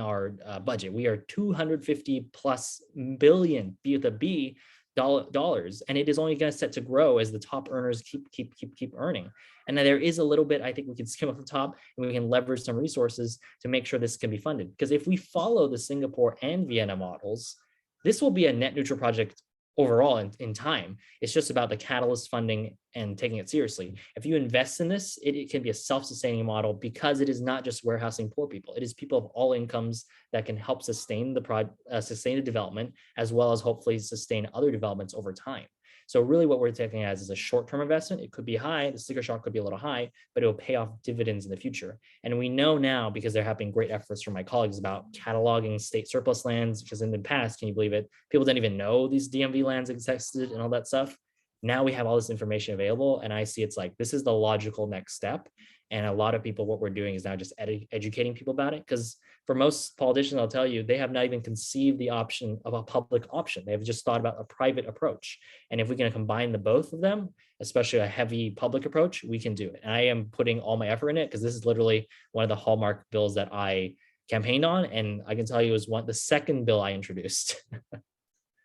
our budget. We are 250 plus billion, with a B, dollars, and it is only going to set to grow as the top earners keep earning. And then there is a little bit, I think we can skim off the top and we can leverage some resources to make sure this can be funded. Because if we follow the Singapore and Vienna models, this will be a net neutral project overall in time. It's just about the catalyst funding and taking it seriously. If you invest in this, it can be a self-sustaining model, because it is not just warehousing poor people. It is people of all incomes that can help sustain the development, as well as hopefully sustain other developments over time. So really what we're taking as is a short-term investment. It could be high, the sticker shock could be a little high, but it will pay off dividends in the future. And we know now, because there have been great efforts from my colleagues about cataloging state surplus lands, because in the past, can you believe it, people didn't even know these DMV lands existed and all that stuff. Now we have all this information available, and I see it's like, this is the logical next step. And a lot of people, what we're doing is now just educating people about it. Because for most politicians, I'll tell you, they have not even conceived the option of a public option. They've just thought about a private approach. And if we can combine the both of them, especially a heavy public approach, we can do it. And I am putting all my effort in it, because this is literally one of the hallmark bills that I campaigned on. And I can tell you, it was the second bill I introduced.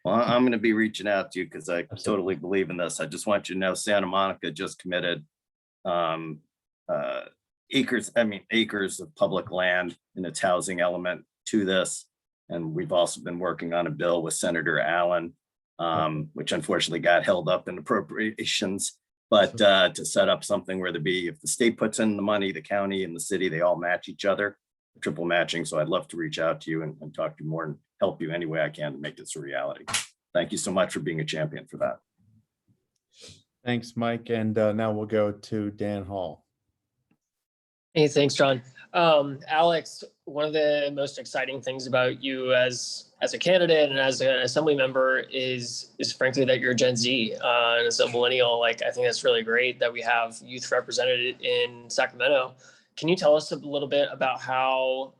Well, I'm going to be reaching out to you because I totally believe in this. I just want you to know Santa Monica just committed acres of public land in its housing element to this. And we've also been working on a bill with Senator Allen, which unfortunately got held up in appropriations, but to set up something where if the state puts in the money, the county and the city, they all match each other, triple matching. So I'd love to reach out to you and talk to you more and help you any way I can to make this a reality. Thank you so much for being a champion for that. Thanks, Mike. And now we'll go to Dan Hall. Hey, thanks, John. Alex, one of the most exciting things about you as a candidate and as an assembly member is frankly that you're Gen Z and as a millennial. Like, I think that's really great that we have youth represented in Sacramento. Can you tell us a little bit about how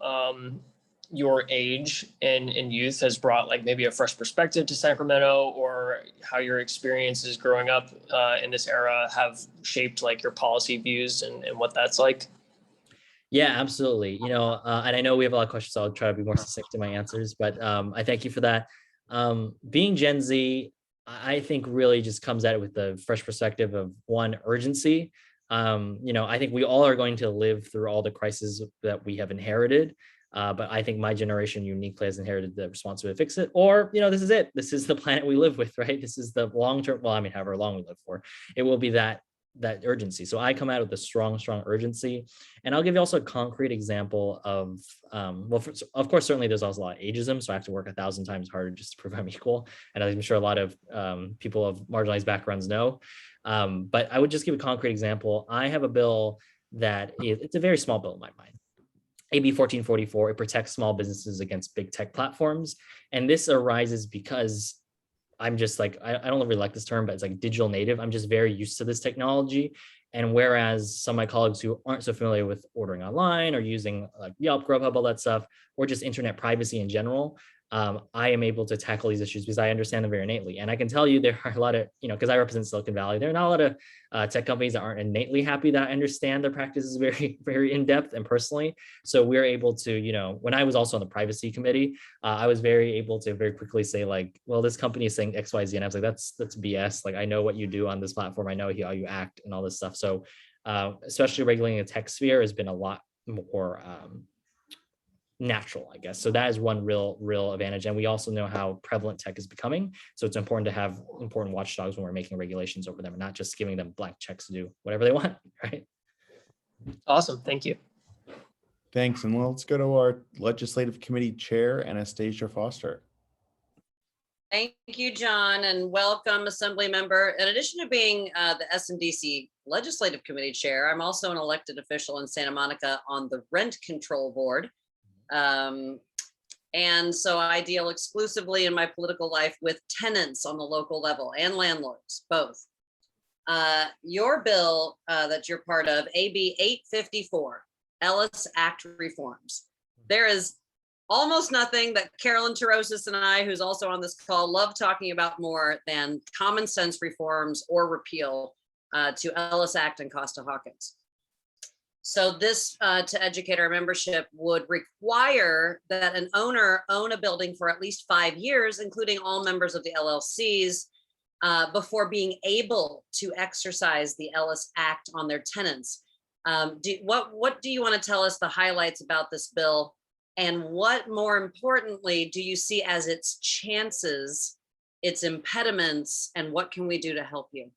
your age and youth has brought like maybe a fresh perspective to Sacramento, or how your experiences growing up in this era have shaped like your policy views and what that's like? Yeah, absolutely. And I know we have a lot of questions, so I'll try to be more succinct in my answers, but I thank you for that. Being Gen Z, I think really just comes at it with the fresh perspective of one, urgency. I think we all are going to live through all the crises that we have inherited. But I think my generation uniquely has inherited the responsibility to fix it. Or, this is it. This is the planet we live with, right? This is the long-term, however long we live for, it will be that urgency. So I come out with a strong urgency. And I'll give you also a concrete example of, of course, certainly there's also a lot of ageism. So I have to work 1,000 times harder just to prove I'm equal. And I'm sure a lot of people of marginalized backgrounds know. But I would just give a concrete example. I have a bill it's a very small bill in my mind. AB 1444, it protects small businesses against big tech platforms. And this arises because I'm just like, I don't really like this term, but it's like digital native. I'm just very used to this technology. And whereas some of my colleagues who aren't so familiar with ordering online or using like Yelp, Grubhub, all that stuff, or just internet privacy in general, I am able to tackle these issues because I understand them very innately. And I can tell you there are a lot of, because I represent Silicon Valley, there are not a lot of tech companies that aren't innately happy that I understand their practices very, very in depth and personally. So we're able to, when I was also on the privacy committee, I was able to very quickly say like, well, this company is saying X, Y, Z. And I was like, that's BS. Like, I know what you do on this platform. I know how you act and all this stuff. So especially regulating the tech sphere has been a lot more natural, I guess. So that is one real advantage. And we also know how prevalent tech is becoming. So it's important to have important watchdogs when we're making regulations over them and not just giving them blank checks to do whatever they want, right? Awesome. Thank you. Thanks. And let's go to our legislative committee chair, Anastasia Foster. Thank you, John, and welcome, Assembly Member. In addition to being the SMDC Legislative Committee Chair, I'm also an elected official in Santa Monica on the Rent Control Board. And so I deal exclusively in my political life with tenants on the local level and landlords, both. Your bill that you're part of, AB 854, Ellis Act reforms. There is almost nothing that Carolyn Tarosis and I, who's also on this call, love talking about more than common sense reforms or repeal to Ellis Act and Costa-Hawkins. So this, to educate our membership, would require that an owner own a building for at least 5 years, including all members of the LLCs, before being able to exercise the Ellis Act on their tenants. What do you want to tell us the highlights about this bill? And what, more importantly, do you see as its chances, its impediments, and what can we do to help you?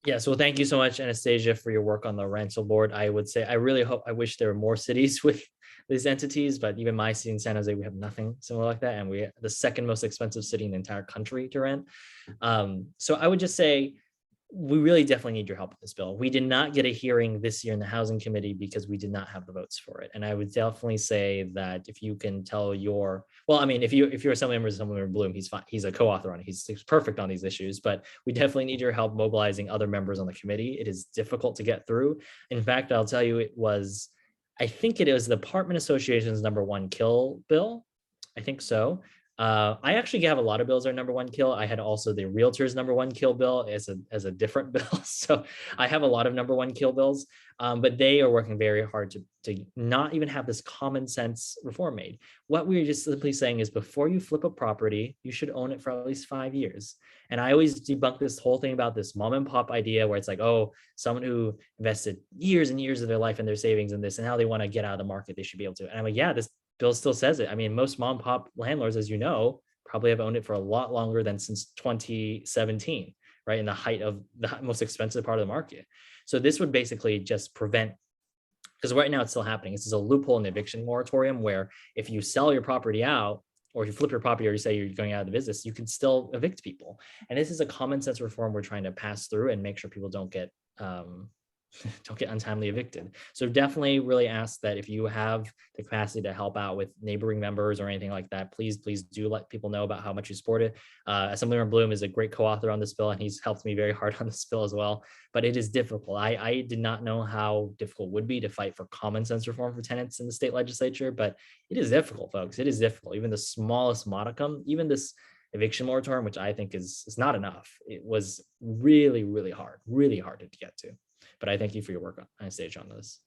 Yeah, so thank you so much, Anastasia, for your work on the rental board. I would say, I wish there were more cities with these entities, but even my city in San Jose, we have nothing similar like that. And we're the second most expensive city in the entire country to rent. So I would just say, we really definitely need your help with this bill. We did not get a hearing this year in the Housing Committee because we did not have the votes for it. And I would definitely say that if you can tell your, well, I mean, if you're Assemblymember Bloom, he's fine. He's a co-author on it. He's perfect on these issues, but we definitely need your help mobilizing other members on the committee. It is difficult to get through. In fact, I'll tell you, I think it was the Apartment Association's #1 kill bill. I think so. I actually have a lot of bills that are #1 kill. I had also the realtor's #1 kill bill as a different bill. So I have a lot of #1 kill bills, but they are working very hard to not even have this common sense reform made. What we're just simply saying is before you flip a property, you should own it for at least 5 years. And I always debunk this whole thing about this mom and pop idea where it's like, oh, someone who invested years and years of their life and their savings in this and how they want to get out of the market, they should be able to. And I'm like, yeah, this bill still says it. I mean, most mom and pop landlords, as you know, probably have owned it for a lot longer than since 2017, right? In the height of the most expensive part of the market. So this would basically just prevent, because right now it's still happening. This is a loophole in the eviction moratorium where if you sell your property out, or if you flip your property or you say you're going out of the business, you can still evict people. And this is a common sense reform we're trying to pass through and make sure people don't get untimely evicted. So definitely really ask that if you have the capacity to help out with neighboring members or anything like that, please do let people know about how much you support it. Assemblymember Bloom is a great co-author on this bill, and he's helped me very hard on this bill as well. But it is difficult. I did not know how difficult it would be to fight for common sense reform for tenants in the state legislature, but it is difficult, folks. It is difficult. Even the smallest modicum, even this eviction moratorium, which I think is not enough, it was really, really hard to get to. But I thank you for your work on stage on this.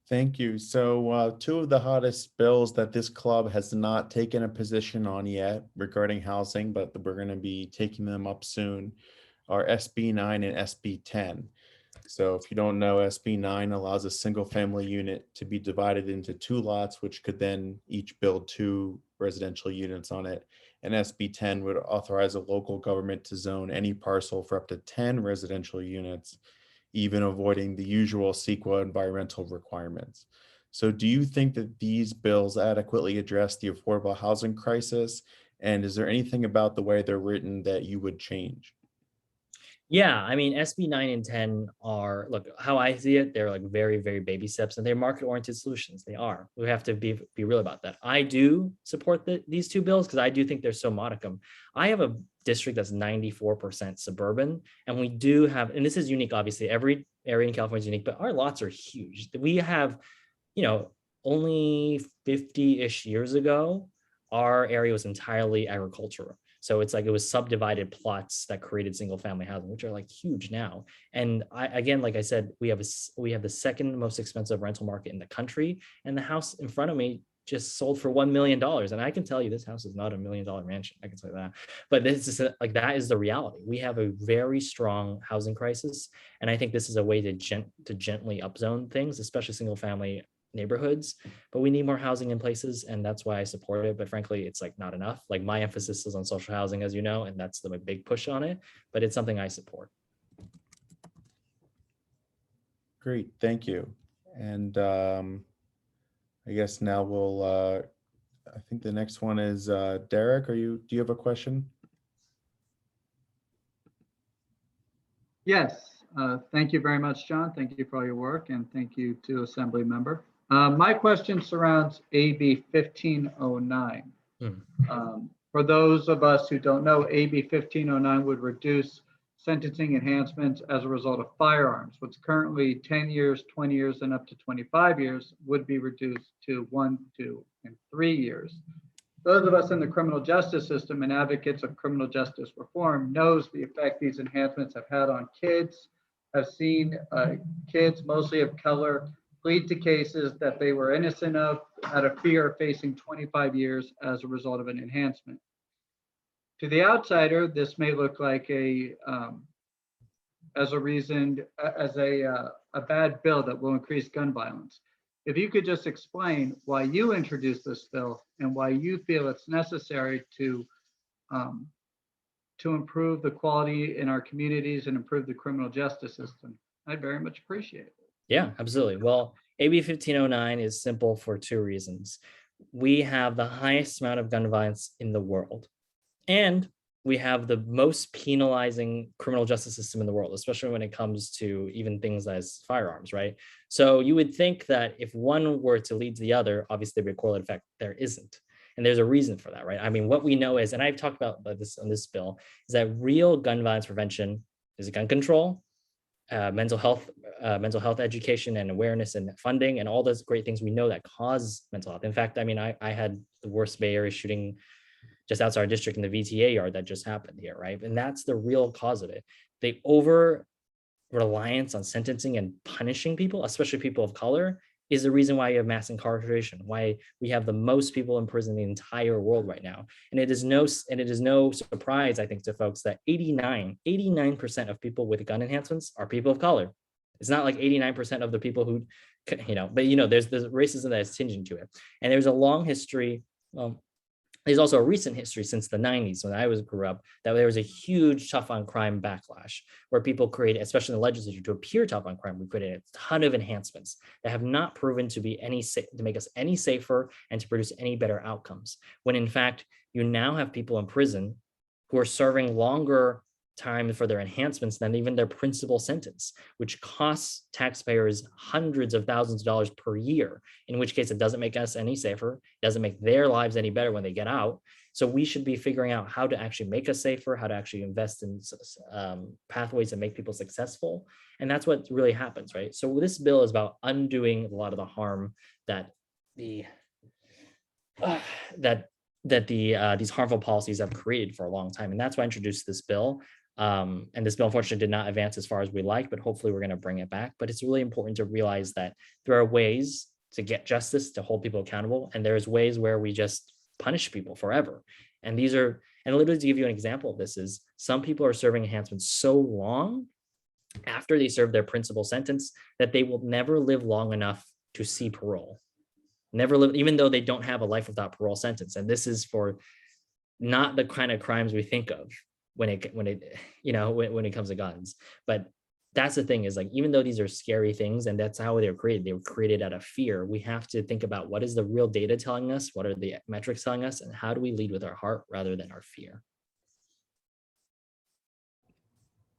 Thank you. So 2 of the hottest bills that this club has not taken a position on yet regarding housing, but we're going to be taking them up soon, are SB 9 and SB 10. So if you don't know, SB 9 allows a single family unit to be divided into 2 lots, which could then each build 2 residential units on it. And SB 10 would authorize a local government to zone any parcel for up to 10 residential units, even avoiding the usual CEQA environmental requirements. So do you think that these bills adequately address the affordable housing crisis? And is there anything about the way they're written that you would change? Yeah, I mean, SB 9 and 10 are, look, how I see it, they're like very, very baby steps, and they're market-oriented solutions. They are. We have to be real about that. I do support these 2 bills because I do think they're so modicum. I have a district that's 94% suburban, and we do have, and this is unique, obviously, every area in California is unique, but our lots are huge. We have, only 50-ish years ago, our area was entirely agricultural. So it's like it was subdivided plots that created single family housing, which are like huge now. And again, like I said, we have the second most expensive rental market in the country, and the house in front of me just sold for $1 million. And I can tell you this house is not $1 million mansion. I can tell you that. But this is that is the reality. We have a very strong housing crisis. And I think this is a way to gently upzone things, especially single family neighborhoods, but we need more housing in places, and that's why I support it. But frankly, it's like not enough. Like my emphasis is on social housing, as you know, and that's the big push on it, but it's something I support. Great, thank you. And I guess now I think the next one is Derek. Do you have a question? Yes, thank you very much, John. Thank you for all your work, and thank you to Assembly Member. My question surrounds AB 1509. For those of us who don't know, AB 1509 would reduce sentencing enhancements as a result of firearms. What's currently 10 years, 20 years, and up to 25 years would be reduced to 1, 2, and 3 years. Those of us in the criminal justice system and advocates of criminal justice reform knows the effect these enhancements have had on kids. I've seen kids, mostly of color, plead to cases that they were innocent of out of fear of facing 25 years as a result of an enhancement. To the outsider, this may look like a bad bill that will increase gun violence. If you could just explain why you introduced this bill and why you feel it's necessary to improve the quality in our communities and improve the criminal justice system, I'd very much appreciate it. Yeah, absolutely. Well, AB 1509 is simple for 2 reasons. We have the highest amount of gun violence in the world, and we have the most penalizing criminal justice system in the world, especially when it comes to even things as firearms, right? So you would think that if one were to lead to the other, obviously there'd be a correlative effect. There isn't. And there's a reason for that, right? I mean, what we know is, and I've talked about this on this bill, is that real gun violence prevention is gun control, mental health education and awareness and funding, and all those great things we know that cause mental health. In fact, I mean, I had the worst Bay Area shooting just outside our district in the VTA yard that just happened here, right? And that's the real cause of it. The over reliance on sentencing and punishing people, especially people of color, is the reason why you have mass incarceration, why we have the most people in prison in the entire world right now. And it is no surprise, I think, to folks that 89% of people with gun enhancements are people of color. It's not like 89% of the people who, but there's racism that is tinging to it. And there's a long history. There's also a recent history since the 90s when I grew up, that there was a huge tough on crime backlash where people created, especially in the legislature, to appear tough on crime. We created a ton of enhancements that have not proven to be to make us any safer and to produce any better outcomes. When in fact, you now have people in prison who are serving longer time for their enhancements than even their principal sentence, which costs taxpayers hundreds of thousands of dollars per year, in which case it doesn't make us any safer, doesn't make their lives any better when they get out. So we should be figuring out how to actually make us safer, how to actually invest in pathways that make people successful. And that's what really happens, right? So this bill is about undoing a lot of the harm that these harmful policies have created for a long time. And that's why I introduced this bill. And this bill, unfortunately, did not advance as far as we like, but hopefully we're going to bring it back. But it's really important to realize that there are ways to get justice, to hold people accountable. And there's ways where we just punish people forever. And literally to give you an example of this is some people are serving enhancements so long after they serve their principal sentence that they will never live long enough to see parole. Never live, even though they don't have a life without parole sentence. And this is for not the kind of crimes we think of when it comes to guns. But that's the thing is, like, even though these are scary things and that's how they were created out of fear, we have to think about what is the real data telling us, what are the metrics telling us, and how do we lead with our heart rather than our fear.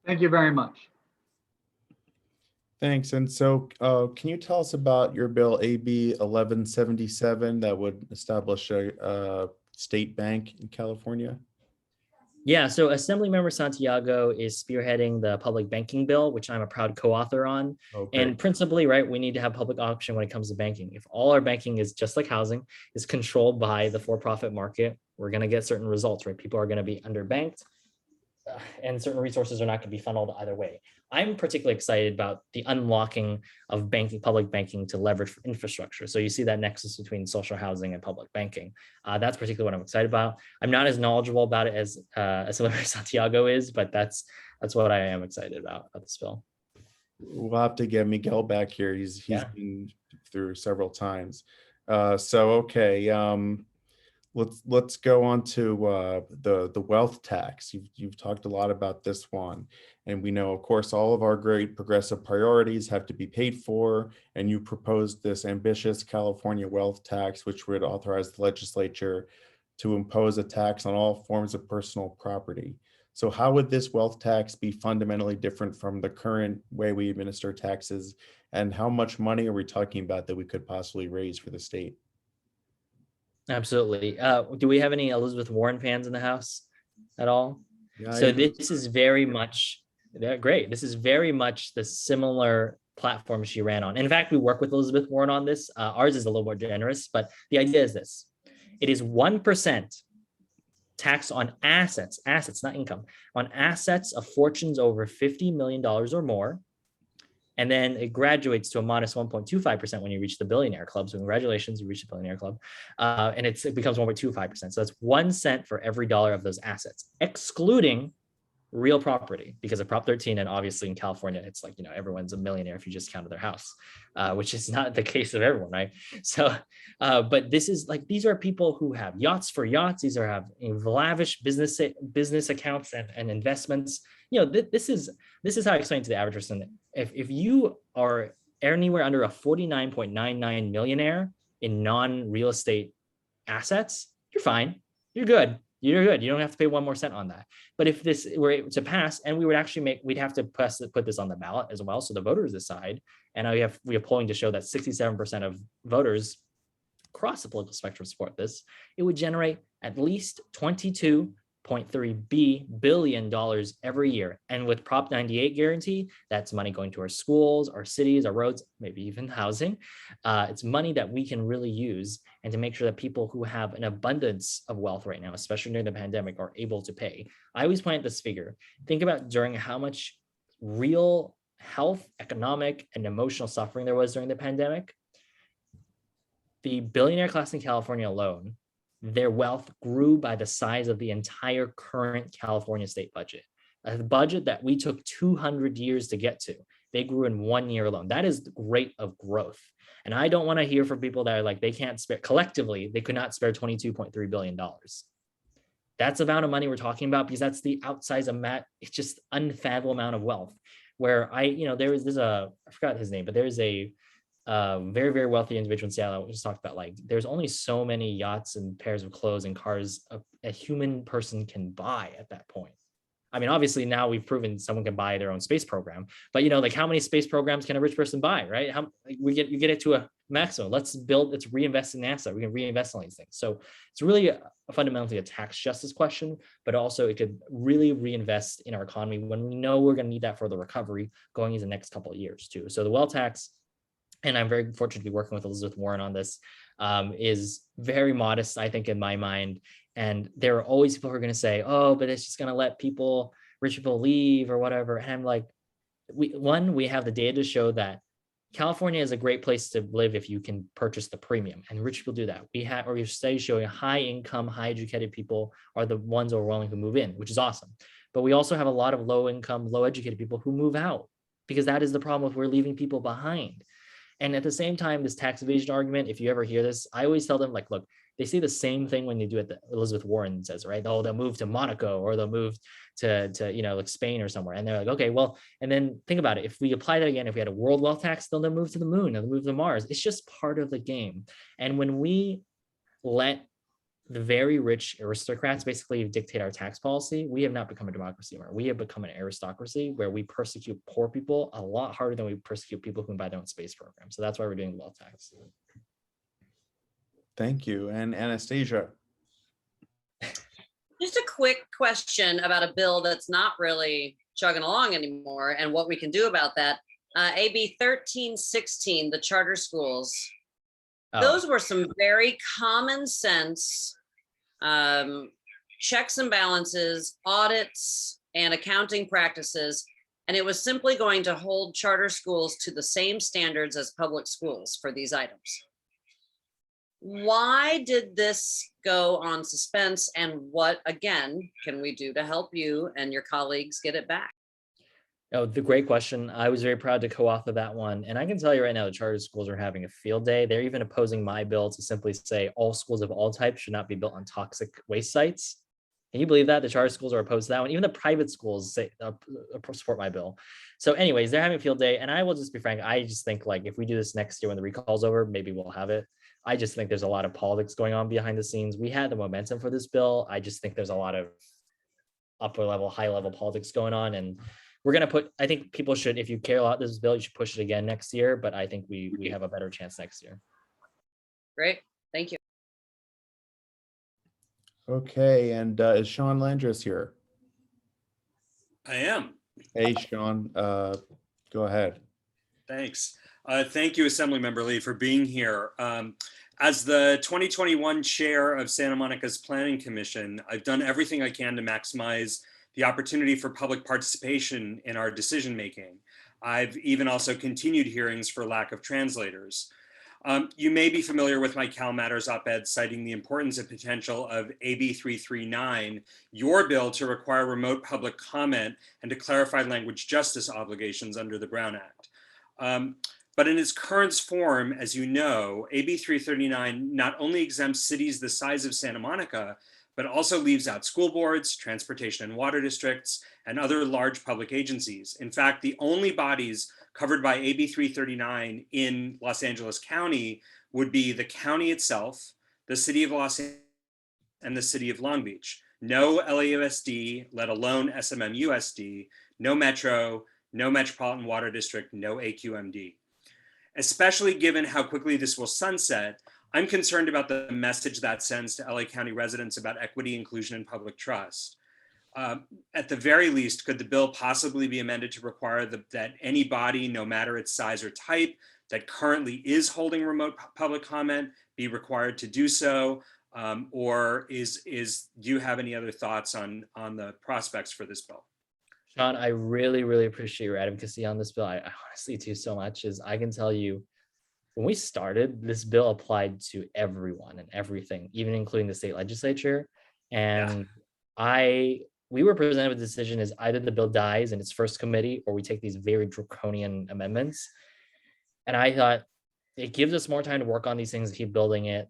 Thank you very much. Thanks. And so can you tell us about your bill AB 1177 that would establish a state bank in California? Yeah, so Assemblymember Santiago is spearheading the public banking bill, which I'm a proud co-author on. Okay. And principally, right, we need to have public option when it comes to banking. If all our banking is just like housing, is controlled by the for-profit market, we're going to get certain results, right? People are going to be underbanked and certain resources are not going to be funneled either way. I'm particularly excited about the unlocking of public banking to leverage for infrastructure. So you see that nexus between social housing and public banking. That's particularly what I'm excited about. I'm not as knowledgeable about it as Assemblymember Santiago is, but that's what I am excited about this bill. We'll have to get Miguel back here. He's been through several times. Okay. Let's go on to the wealth tax. You've talked a lot about this one, and we know, of course, all of our great progressive priorities have to be paid for. And you proposed this ambitious California wealth tax, which would authorize the legislature to impose a tax on all forms of personal property. So how would this wealth tax be fundamentally different from the current way we administer taxes? And how much money are we talking about that we could possibly raise for the state? Absolutely. Do we have any Elizabeth Warren fans in the house at all? Yeah, so this is very much, great. This is very much the similar platform she ran on. In fact, we work with Elizabeth Warren on this. Ours is a little more generous, but the idea is this. It is 1% tax on assets, not income, on assets of fortunes over $50 million or more. And then it graduates to a modest 1.25% when you reach the billionaire club. So congratulations, you reached the billionaire club. And it becomes 1.25%. So that's 1 cent for every dollar of those assets, excluding real property, because of Prop 13. And obviously in California, it's like, everyone's a millionaire if you just counted their house, which is not the case of everyone, right? So, but this is like, these are people who have yachts for yachts. These are have lavish business accounts and investments. This is how I explain to the average person. If you are anywhere under a 49.99 millionaire in non-real estate assets, you're fine. You're good. You're good. You don't have to pay 1 more cent on that. But if this were to pass, and we would actually we'd have to put this on the ballot as well, so the voters decide. And we have polling to show that 67% of voters across the political spectrum support this. It would generate at least $22.3 billion every year. And with Prop 98 guarantee, that's money going to our schools, our cities, our roads, maybe even housing. It's money that we can really use and to make sure that people who have an abundance of wealth right now, especially during the pandemic, are able to pay. I always point at this figure. Think about during how much real health, economic, and emotional suffering there was during the pandemic. The billionaire class in California alone, their wealth grew by the size of the entire current California state budget. A budget that we took 200 years to get to. They grew in 1 year alone. That is the rate of growth. And I don't want to hear from people that are like, they can't spare, collectively, they could not spare $22.3 billion. That's the amount of money we're talking about, because that's the outsized amount. It's just unfathomable amount of wealth. Where there's I forgot his name, but there's a very, very wealthy individual in Seattle. We just talked about, like, there's only so many yachts and pairs of clothes and cars a human person can buy at that point. I mean, obviously now we've proven someone can buy their own space program, but like, how many space programs can a rich person buy, right? You get it to a maximum. Let's reinvest in NASA. We can reinvest in these things. So it's really fundamentally a tax justice question, but also it could really reinvest in our economy when we know we're going to need that for the recovery going into the next couple of years too. So the wealth tax, and I'm very fortunate to be working with Elizabeth Warren on this, is very modest, I think, in my mind. And there are always people who are going to say, oh, but it's just going to let rich people leave or whatever. And I'm like, we have the data to show that California is a great place to live if you can purchase the premium, and rich people do that. We have studies showing high income, high educated people are the ones who are willing to move in, which is awesome. But we also have a lot of low income, low educated people who move out, because that is the problem with we're leaving people behind. And at the same time, this tax evasion argument, if you ever hear this, I always tell them, like, look, they say the same thing when they do it. Elizabeth Warren says, right? Oh, they'll move to Monaco, or they'll move to like Spain or somewhere. And they're like, okay, well, and then think about it. If we apply that again, if we had a world wealth tax, they'll move to the moon, they'll move to Mars. It's just part of the game. And when we let the very rich aristocrats basically dictate our tax policy, we have not become a democracy anymore. We have become an aristocracy where we persecute poor people a lot harder than we persecute people who can buy their own space program. So that's why we're doing the wealth tax. Thank you. And Anastasia. Just a quick question about a bill that's not really chugging along anymore and what we can do about that. AB 1316, the charter schools. Those were some very common sense checks and balances, audits, and accounting practices. And it was simply going to hold charter schools to the same standards as public schools for these items. Why did this go on suspense, and what, again, can we do to help you and your colleagues get it back? Oh, the great question. I was very proud to co-author that one. And I can tell you right now, the charter schools are having a field day. They're even opposing my bill to simply say all schools of all types should not be built on toxic waste sites. Can you believe that? The charter schools are opposed to that one. Even the private schools say support my bill. So anyways, they're having a field day. And I will just be frank, I just think, like, if we do this next year when the recall's over, maybe we'll have it. I just think there's a lot of politics going on behind the scenes. We had the momentum for this bill. I just think there's a lot of upper level, high level politics going on. And we're going to I think people should, if you care about this bill, you should push it again next year. But I think we have a better chance next year. Great. Thank you. Okay. And is Sean Landris here? I am. Hey, Sean, go ahead. Thanks. Thank you, Assemblymember Lee, for being here. As the 2021 chair of Santa Monica's Planning Commission, I've done everything I can to maximize the opportunity for public participation in our decision-making. I've even also continued hearings for lack of translators. You may be familiar with my Cal Matters op-ed citing the importance and potential of AB 339, your bill to require remote public comment and to clarify language justice obligations under the Brown Act. But in its current form, as you know, AB 339 not only exempts cities the size of Santa Monica, but also leaves out school boards, transportation and water districts, and other large public agencies. In fact, the only bodies covered by AB 339 in Los Angeles County would be the county itself, the city of Los Angeles, and the city of Long Beach. no LAUSD, let alone SMMUSD, no Metro, no Metropolitan Water District, no AQMD. Especially given how quickly this will sunset, I'm concerned about the message that sends to LA County residents about equity, inclusion, and public trust. At the very least, could the bill possibly be amended to require that any body, no matter its size or type, that currently is holding remote public comment be required to do so? Or do you have any other thoughts on the prospects for this bill? Sean, I really, really appreciate your advocacy on this bill. I honestly do so much. As I can tell you, when we started, this bill applied to everyone and everything, even including the state legislature. And we were presented with a decision is either the bill dies in its first committee or we take these very draconian amendments. And I thought it gives us more time to work on these things, keep building it.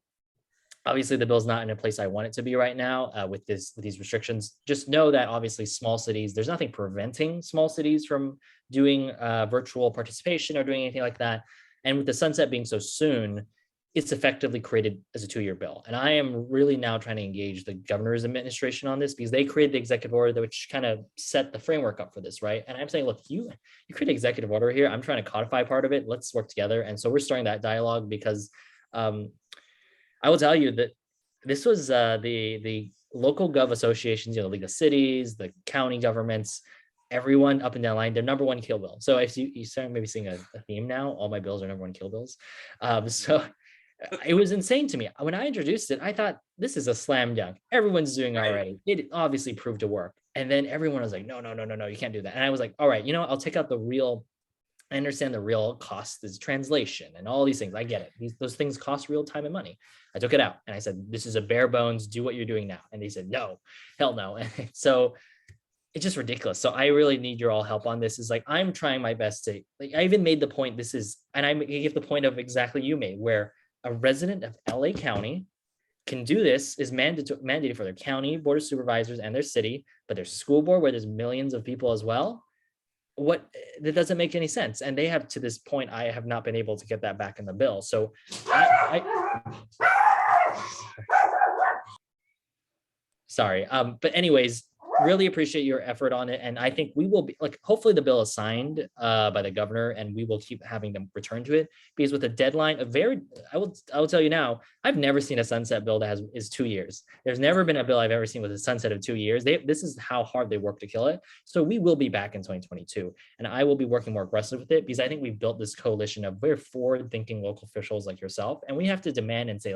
Obviously, the bill's not in a place I want it to be right now with these restrictions. Just know that obviously small cities, there's nothing preventing small cities from doing virtual participation or doing anything like that. And with the sunset being so soon, it's effectively created as a 2-year bill. And I am really now trying to engage the governor's administration on this because they created the executive order which kind of set the framework up for this, right? And I'm saying, look, you create an executive order here. I'm trying to codify part of it. Let's work together. And so we're starting that dialogue because I will tell you that this was the local gov associations, the League of Cities, the county governments, everyone up and down the line, their number one kill bill. So if you start maybe seeing a theme now, all my bills are number one kill bills. So it was insane to me. When I introduced it, I thought this is a slam dunk. Everyone's doing all right. It obviously proved to work. And then everyone was like, no, you can't do that. And I was like, all right, I'll take out I understand the real cost is translation and all these things. I get it. Those things cost real time and money. I took it out and I said, this is a bare bones, do what you're doing now. And they said, no, hell no. And so it's just ridiculous. So I really need your all help on this. Is like, I'm trying my best to, I even made the point, and I gave the point of exactly you made, where a resident of LA County can do this, is mandated for their county board of supervisors and their city, but their school board where there's millions of people as well. That doesn't make any sense. And they have, to this point, I have not been able to get that back in the bill. So sorry. But anyways, really appreciate your effort on it. And I think we will be hopefully the bill is signed by the governor and we will keep having them return to it, because with a deadline of I will tell you now, I've never seen a sunset bill that is 2 years. There's never been a bill I've ever seen with a sunset of 2 years. This is how hard they work to kill it. So we will be back in 2022 and I will be working more aggressive with it, because I think we've built this coalition of very forward thinking local officials like yourself. And we have to demand and say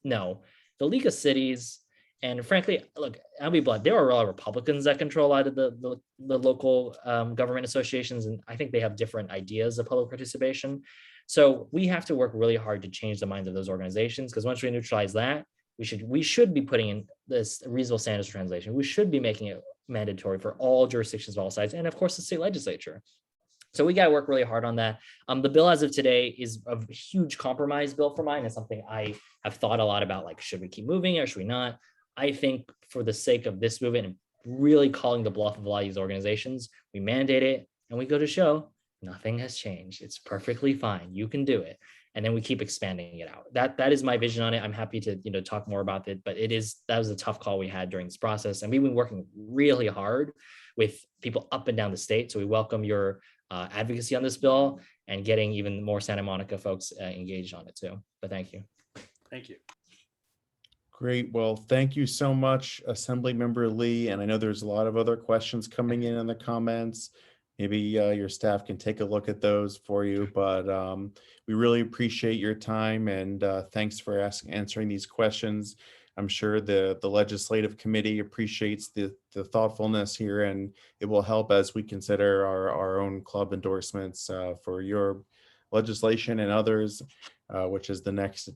no, the League of Cities, and frankly, look, I'll be blunt, there are a lot of Republicans that control out of the local government associations, and I think they have different ideas of public participation. So we have to work really hard to change the minds of those organizations, because once we neutralize that, we should be putting in this reasonable standards translation. We should be making it mandatory for all jurisdictions of all sides, and of course the state legislature. So we got to work really hard on that. The bill as of today is a huge compromise bill for mine. It's something I have thought a lot about, should we keep moving it or should we not? I think for the sake of this movement and really calling the bluff of a lot of these organizations, we mandate it and we go to show nothing has changed. It's perfectly fine. You can do it. And then we keep expanding it out. That is my vision on it. I'm happy to talk more about it, but that was a tough call we had during this process. And we've been working really hard with people up and down the state. So we welcome your advocacy on this bill and getting even more Santa Monica folks engaged on it too. But thank you. Thank you. Great. Well, thank you so much, Assemblymember Lee. And I know there's a lot of other questions coming in the comments. Maybe your staff can take a look at those for you, but we really appreciate your time and thanks for answering these questions. I'm sure the legislative committee appreciates the thoughtfulness here, and it will help as we consider our own club endorsements for your legislation and others, which is the next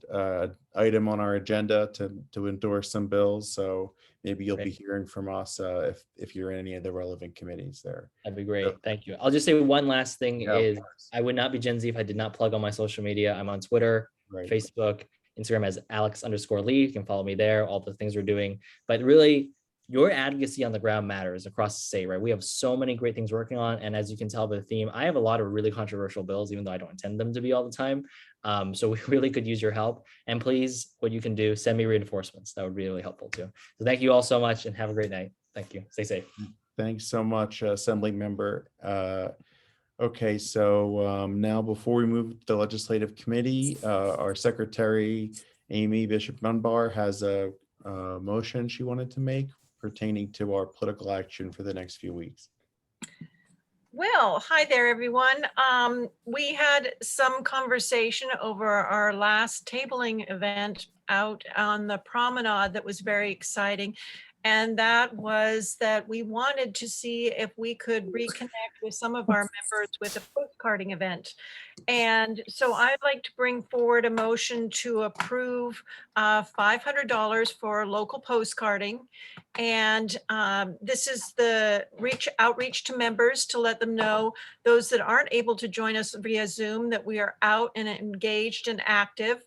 item on our agenda to endorse some bills. So maybe you'll be hearing from us if you're in any of the relevant committees there. That'd be great. Thank you. I'll just say one last thing is I would not be Gen Z if I did not plug on my social media. I'm on Twitter, Facebook, Instagram as Alex_Lee. You can follow me there, all the things we're doing. But really, your advocacy on the ground matters across the state, right? We have so many great things working on. And as you can tell by the theme, I have a lot of really controversial bills, even though I don't intend them to be all the time. So we really could use your help. And please, what you can do, send me reinforcements. That would be really helpful too. So thank you all so much and have a great night. Thank you. Stay safe. Thanks so much, Assembly Member. Okay, so now before we move to the Legislative Committee, our Secretary, Amy Bishop Dunbar, has a motion she wanted to make pertaining to our political action for the next few weeks. Well, hi there, everyone. We had some conversation over our last tabling event out on the promenade that was very exciting. And that was that we wanted to see if we could reconnect with some of our members with a postcarding event. And so I'd like to bring forward a motion to approve $500 for local postcarding. And this is the outreach to members to let them know, those that aren't able to join us via Zoom, that we are out and engaged and active.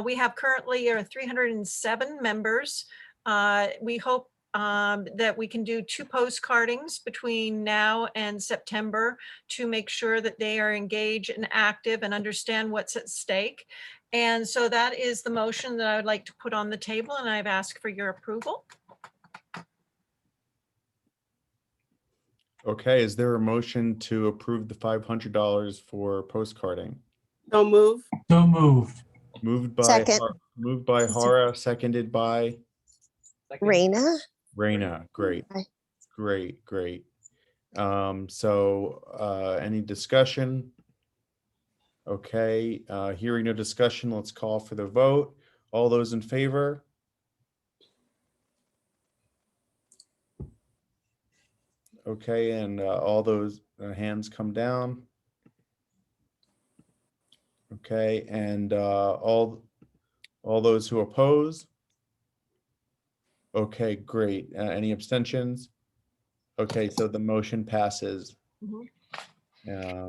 We have currently 307 members. We hope that we can do 2 postcardings between now and September to make sure that they are engaged and active and understand what's at stake. And so that is the motion that I would like to put on the table, and I've asked for your approval. Okay, is there a motion to approve the $500 for postcarding? So move. So moved. Moved by Second. moved by Hara, seconded by Raina? Raina. Great, Aye. great. So any discussion? Okay, hearing no discussion, let's call for the vote. All those in favor? Okay, and all those hands come down. Okay, and all those who oppose? Okay, great. Any abstentions? Okay, so the motion passes. May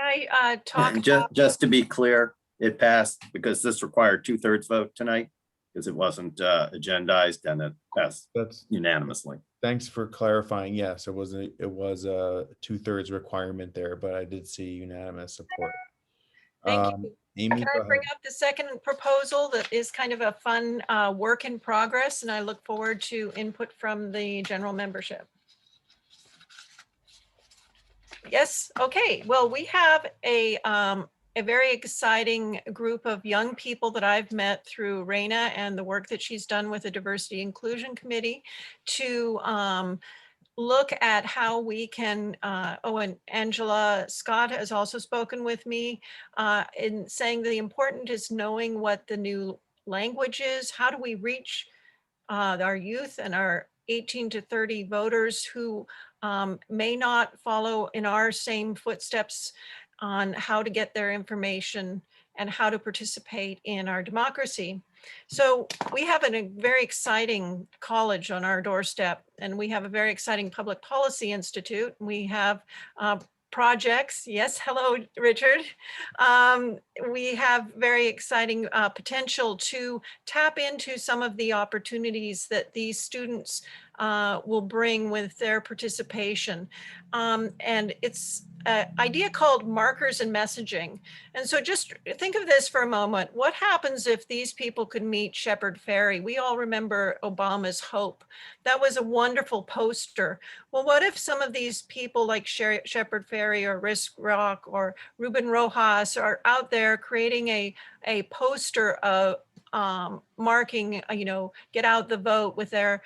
I talk And about? just to be clear, it passed because this required 2/3 vote tonight because it wasn't agendized, and it passed That's unanimously. Thanks for clarifying. Yes, it was a 2/3 requirement there, but I did see unanimous support. Thank you. Amy, Can go I bring ahead. up the second proposal that is kind of a fun work in progress, and I look forward to input from the general membership. Yes, okay. Well, we have a very exciting group of young people that I've met through Raina and the work that she's done with the Diversity Inclusion Committee to look at how we can, and Angela Scott has also spoken with me in saying the important is knowing what the new language is. How do we reach our youth and our 18 to 30 voters who may not follow in our same footsteps on how to get their information and how to participate in our democracy. So we have a very exciting college on our doorstep, and we have a very exciting public policy institute. We have projects. Yes, hello, Richard. We have very exciting potential to tap into some of the opportunities that these students will bring with their participation. And it's an idea called markers and messaging. And so just think of this for a moment. What happens if these people could meet Shepard Fairey? We all remember Obama's Hope. That was a wonderful poster. Well, what if some of these people like Shepard Fairey or Risk Rock or Ruben Rojas are out there creating a poster of marking, get out the vote with their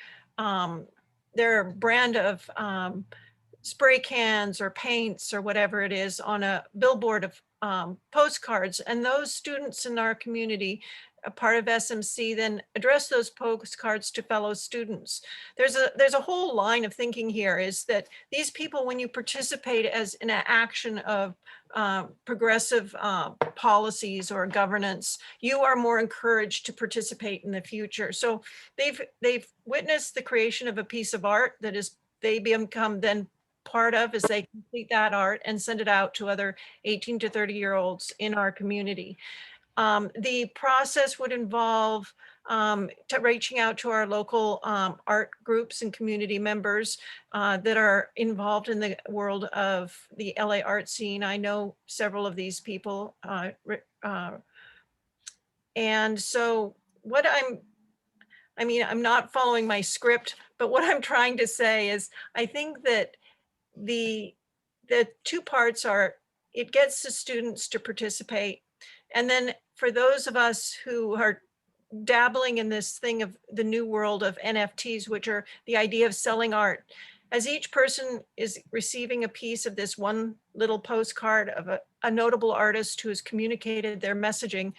brand of spray cans or paints or whatever it is on a billboard of postcards. And those students in our community, a part of SMC, then address those postcards to fellow students. There's a whole line of thinking here is that these people, when you participate as in an action of progressive policies or governance, you are more encouraged to participate in the future. So they've witnessed the creation of a piece of art that is they become then part of as they complete that art and send it out to other 18 to 30-year-olds in our community. The process would involve to reaching out to our local art groups and community members that are involved in the world of the LA art scene. I know several of these people. And so what I'm not following my script, but what I'm trying to say is I think that the two parts are, it gets the students to participate. And then for those of us who are dabbling in this thing of the new world of NFTs, which are the idea of selling art, as each person is receiving a piece of this one little postcard of a notable artist who has communicated their messaging,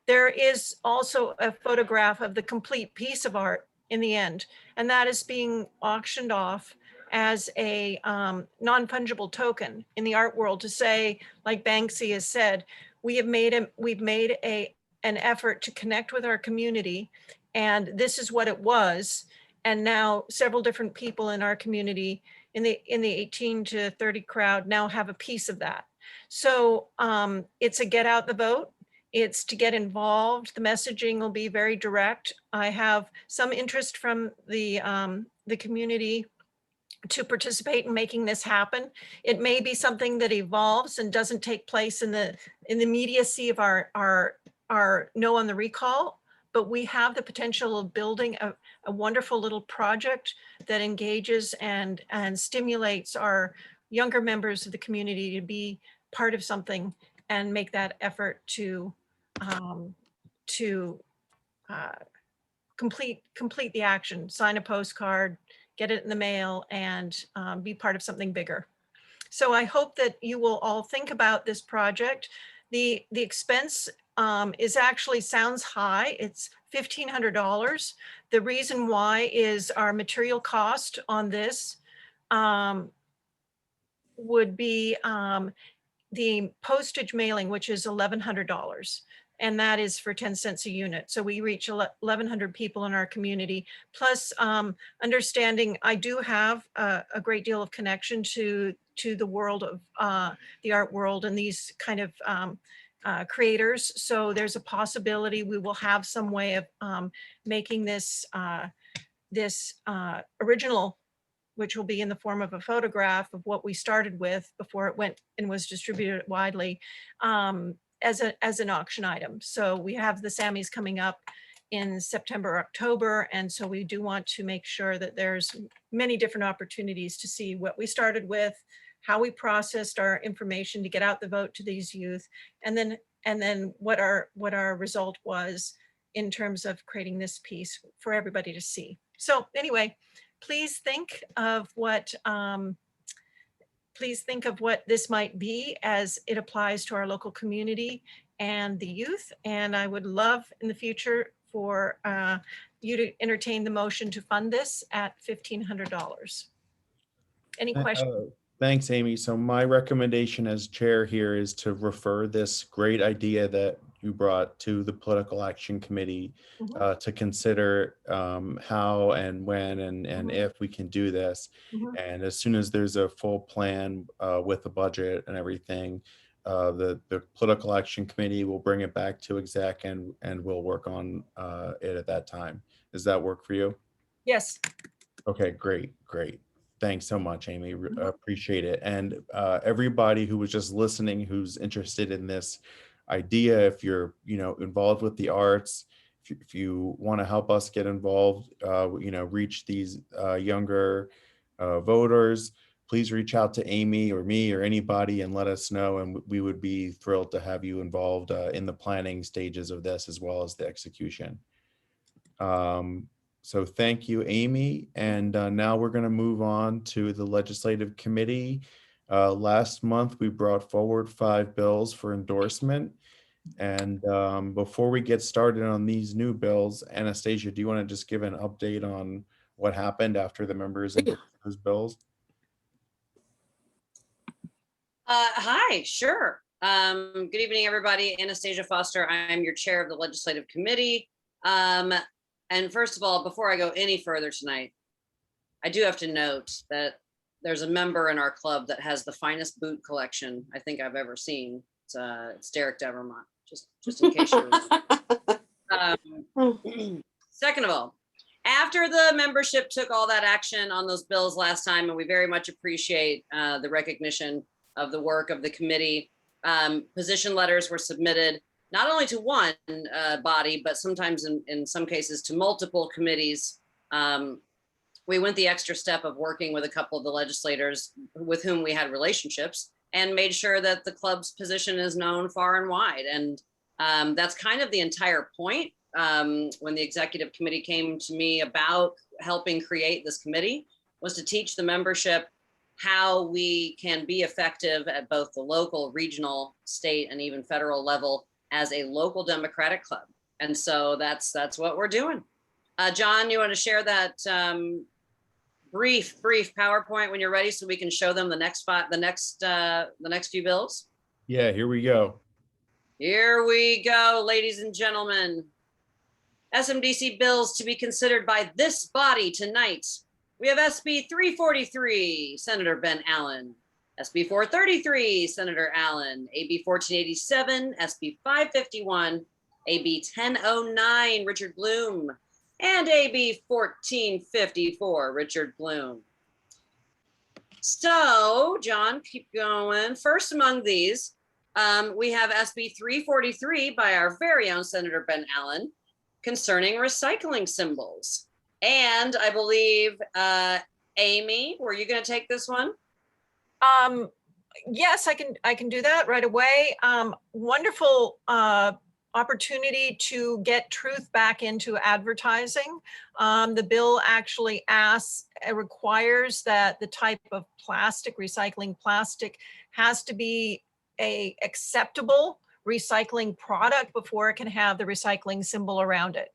there is also a photograph of the complete piece of art in the end. And that is being auctioned off as a non-fungible token in the art world to say, like Banksy has said, we've made an effort to connect with our community, and this is what it was. And now several different people in our community in the 18 to 30 crowd now have a piece of that. So it's a get out the vote. It's to get involved. The messaging will be very direct. I have some interest from the community to participate in making this happen. It may be something that evolves and doesn't take place in the immediacy of our no on the recall, but we have the potential of building a wonderful little project that engages and stimulates our younger members of the community to be part of something and make that effort to complete the action, sign a postcard, get it in the mail, and be part of something bigger. So I hope that you will all think about this project. The expense is actually sounds high. It's $1,500. The reason why is our material cost on this would be the postage mailing, which is $1,100. And that is for 10 cents a unit. So we reach 1,100 people in our community. Plus understanding, I do have a great deal of connection to the world of the art world and these kind of creators. So there's a possibility we will have some way of making this original, which will be in the form of a photograph of what we started with before it went and was distributed widely, as an auction item. So we have the Sammys coming up in September, October. And so we do want to make sure that there's many different opportunities to see what we started with, how we processed our information to get out the vote to these youth, and then what our result was in terms of creating this piece for everybody to see. So anyway, please think of what this might be as it applies to our local community and the youth. And I would love in the future for you to entertain the motion to fund this at $1,500. Any questions? Thanks, Amy. So my recommendation as chair here is to refer this great idea that you brought to the Political Action Committee to consider how and when and if we can do this. And as soon as there's a full plan with the budget and everything, the Political Action Committee will bring it back to exec and we'll work on it at that time. Does that work for you? Yes. Okay, great. Thanks so much, Amy. Appreciate it. And everybody who was just listening, who's interested in this idea, if you're, involved with the arts, if you want to help us get involved, reach these younger voters, please reach out to Amy or me or anybody and let us know. And we would be thrilled to have you involved in the planning stages of this as well as the execution. So thank you, Amy. And now we're going to move on to the Legislative Committee. Last month, we brought forward 5 bills for endorsement. And before we get started on these new bills, Anastasia, do you want to just give an update on what happened after the members endorsed those bills? Hi, sure. Good evening, everybody. Anastasia Foster. I'm your chair of the Legislative Committee. And first of all, before I go any further tonight, I do have to note that there's a member in our club that has the finest boot collection I think I've ever seen. It's Derek Devermont, just in case you're Second of all, after the membership took all that action on those bills last time, and we very much appreciate the recognition of the work of the committee, position letters were submitted not only to one body, but sometimes in some cases to multiple committees. We went the extra step of working with a couple of the legislators with whom we had relationships and made sure that the club's position is known far and wide. And that's kind of the entire point. When the executive committee came to me about helping create this committee, was to teach the membership how we can be effective at both the local, regional, state, and even federal level as a local Democratic club. And so that's what we're doing. John, you want to share that brief PowerPoint when you're ready, so we can show them the next few bills? Yeah, here we go. Here we go, ladies and gentlemen. SMDC bills to be considered by this body tonight. We have SB 343, Senator Ben Allen. SB 433, Senator Allen. AB 1487, SB 551, AB 1009, Richard Bloom. And AB 1454, Richard Bloom. So, John, keep going. First among these, we have SB 343 by our very own Senator Ben Allen, concerning recycling symbols. And I believe, Amy, were you going to take this one? Yes, I can do that right away. Wonderful opportunity to get truth back into advertising. The bill actually requires that the type of plastic, recycling plastic, has to be a acceptable recycling product before it can have the recycling symbol around it.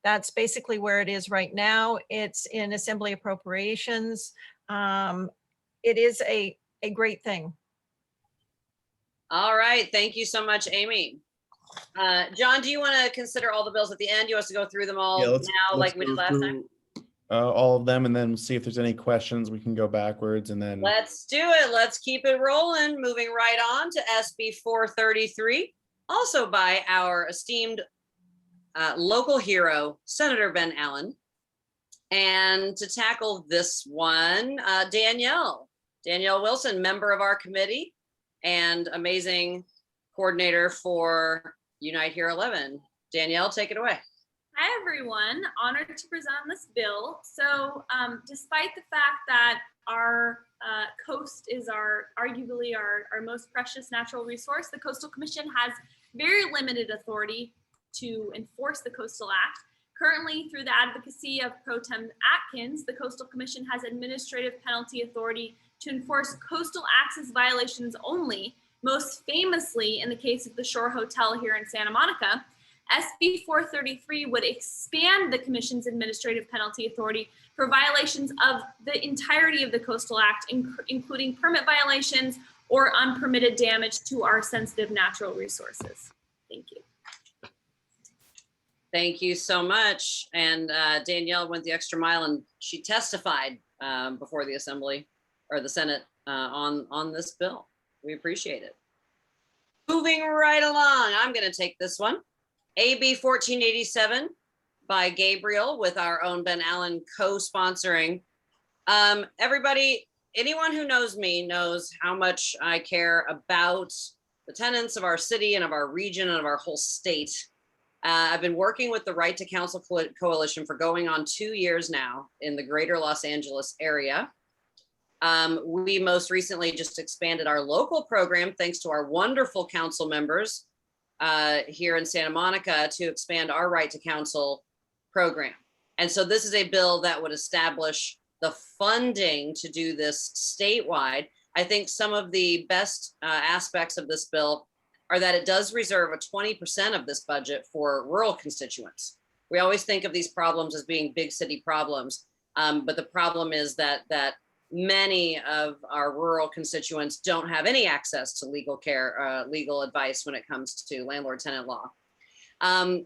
That's basically where it is right now. It's in Assembly Appropriations. It is a great thing. All right, thank you so much, Amy. John, do you want to consider all the bills at the end? You want us to go through them all now like we did last time? All of them, and then see if there's any questions. We can go backwards and then. Let's do it. Let's keep it rolling. Moving right on to SB 433, also by our esteemed local hero, Senator Ben Allen. And to tackle this one, Danielle Wilson, member of our committee and amazing coordinator for Unite Here 11. Danielle, take it away. Hi, everyone. Honored to present this bill. So despite the fact that our coast is arguably our most precious natural resource, the Coastal Commission has very limited authority to enforce the Coastal Act. Currently, through the advocacy of Pro Tem Atkins, the Coastal Commission has administrative penalty authority to enforce coastal access violations only, most famously in the case of the Shore Hotel here in Santa Monica. SB 433 would expand the Commission's administrative penalty authority for violations of the entirety of the Coastal Act, including permit violations or unpermitted damage to our sensitive natural resources. Thank you. Thank you so much. And Danielle went the extra mile and she testified before the Assembly or the Senate on this bill. We appreciate it. Moving right along, I'm going to take this one. AB 1487 by Gabriel with our own Ben Allen co-sponsoring. Everybody, anyone who knows me knows how much I care about the tenants of our city and of our region and of our whole state. I've been working with the Right to Counsel Coalition for going on 2 years now in the greater Los Angeles area. We most recently just expanded our local program thanks to our wonderful council members here in Santa Monica to expand our Right to Counsel program. And so this is a bill that would establish the funding to do this statewide. I think some of the best aspects of this bill are that it does reserve a 20% of this budget for rural constituents. We always think of these problems as being big city problems, but the problem is that many of our rural constituents don't have any access to legal care, legal advice when it comes to landlord-tenant law.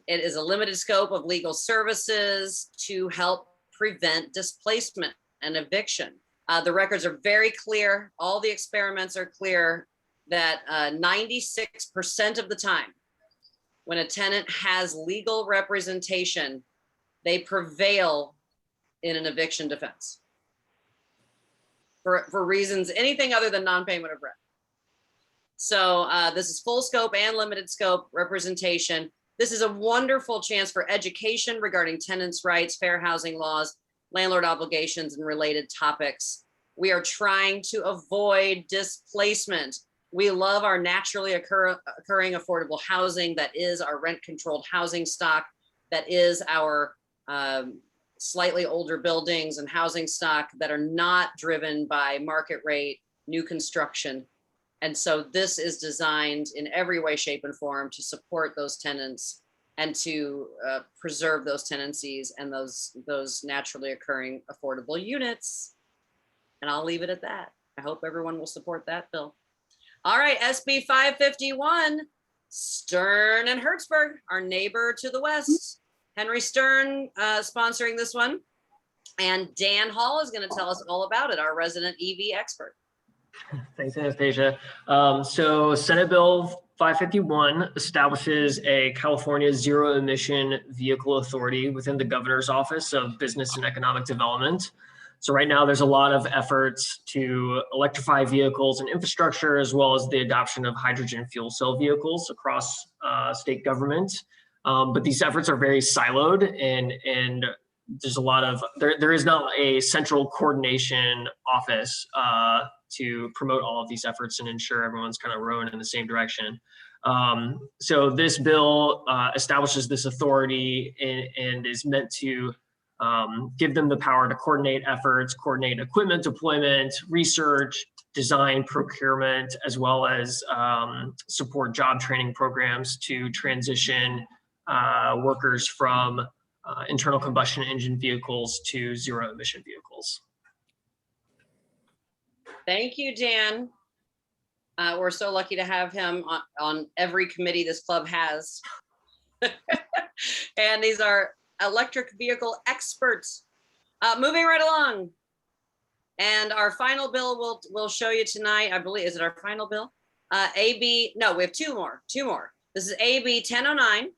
It is a limited scope of legal services to help prevent displacement and eviction. The records are very clear. All the experiments are clear that 96% of the time when a tenant has legal representation, they prevail in an eviction defense for reasons, anything other than non-payment of rent. So this is full scope and limited scope representation. This is a wonderful chance for education regarding tenants' rights, fair housing laws, landlord obligations, and related topics. We are trying to avoid displacement. We love our naturally occurring affordable housing that is our rent-controlled housing stock, that is our slightly older buildings and housing stock that are not driven by market rate, new construction. And so this is designed in every way, shape, and form to support those tenants and to preserve those tenancies and those naturally occurring affordable units. And I'll leave it at that. I hope everyone will support that bill. All right, SB 551, Stern and Hertzberg, our neighbor to the west. Henry Stern sponsoring this one. And Dan Hall is going to tell us all about it, our resident EV expert. Thanks, Anastasia. So Senate Bill 551 establishes a California zero emission vehicle authority within the governor's office of business and economic development. So right now there's a lot of efforts to electrify vehicles and infrastructure, as well as the adoption of hydrogen fuel cell vehicles across state government. But these efforts are very siloed, and there's a lot of, there is not a central coordination office to promote all of these efforts and ensure everyone's kind of rowing in the same direction. So this bill establishes this authority and is meant to give them the power to coordinate efforts, coordinate equipment deployment, research, design, procurement, as well as support job training programs to transition workers from internal combustion engine vehicles to zero emission vehicles. Thank you, Dan. We're so lucky to have him on every committee this club has. And these are electric vehicle experts. Moving right along. And our final bill we'll show you tonight, I believe. Is it our final bill? No, we have two more. This is AB 1009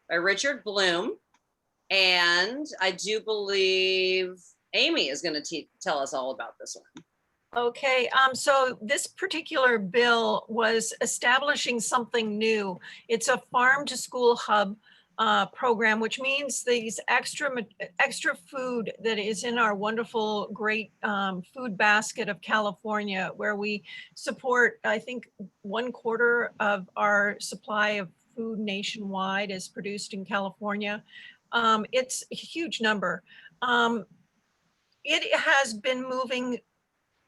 by Richard Bloom. And I do believe Amy is going to tell us all about this one. Okay, so this particular bill was establishing something new. It's a farm to school hub program, which means these extra food that is in our wonderful, great food basket of California, where we support, I think, 1/4 of our supply of food nationwide is produced in California. It's a huge number. It has been moving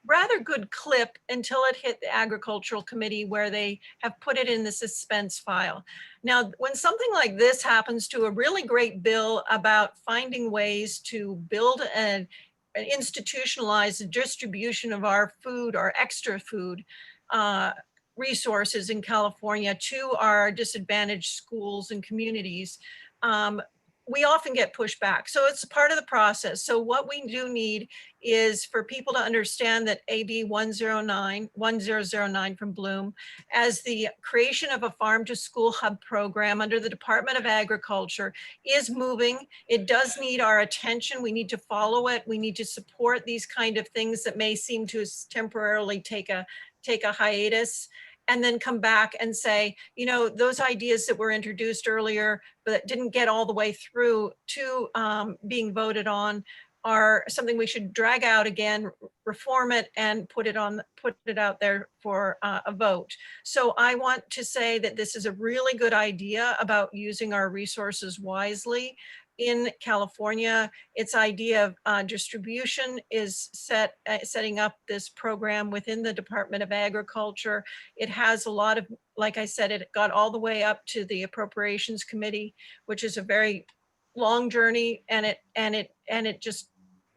rather good clip until it hit the Agricultural Committee, where they have put it in the suspense file. Now, when something like this happens to a really great bill about finding ways to build an institutionalized distribution of our food, our extra food resources in California to our disadvantaged schools and communities, we often get pushback. So it's part of the process. So what we do need is for people to understand that AB 1009 from Bloom, as the creation of a farm to school hub program under the Department of Agriculture, is moving. It does need our attention. We need to follow it. We need to support these kind of things that may seem to temporarily take a hiatus, and then come back and say, you know, those ideas that were introduced earlier but didn't get all the way through to being voted on are something we should drag out again, reform it, and put it out there for a vote. So I want to say that this is a really good idea about using our resources wisely. In California, its idea of distribution is setting up this program within the Department of Agriculture. It has a lot of, like I said, it got all the way up to the Appropriations Committee, which is a very long journey, and it just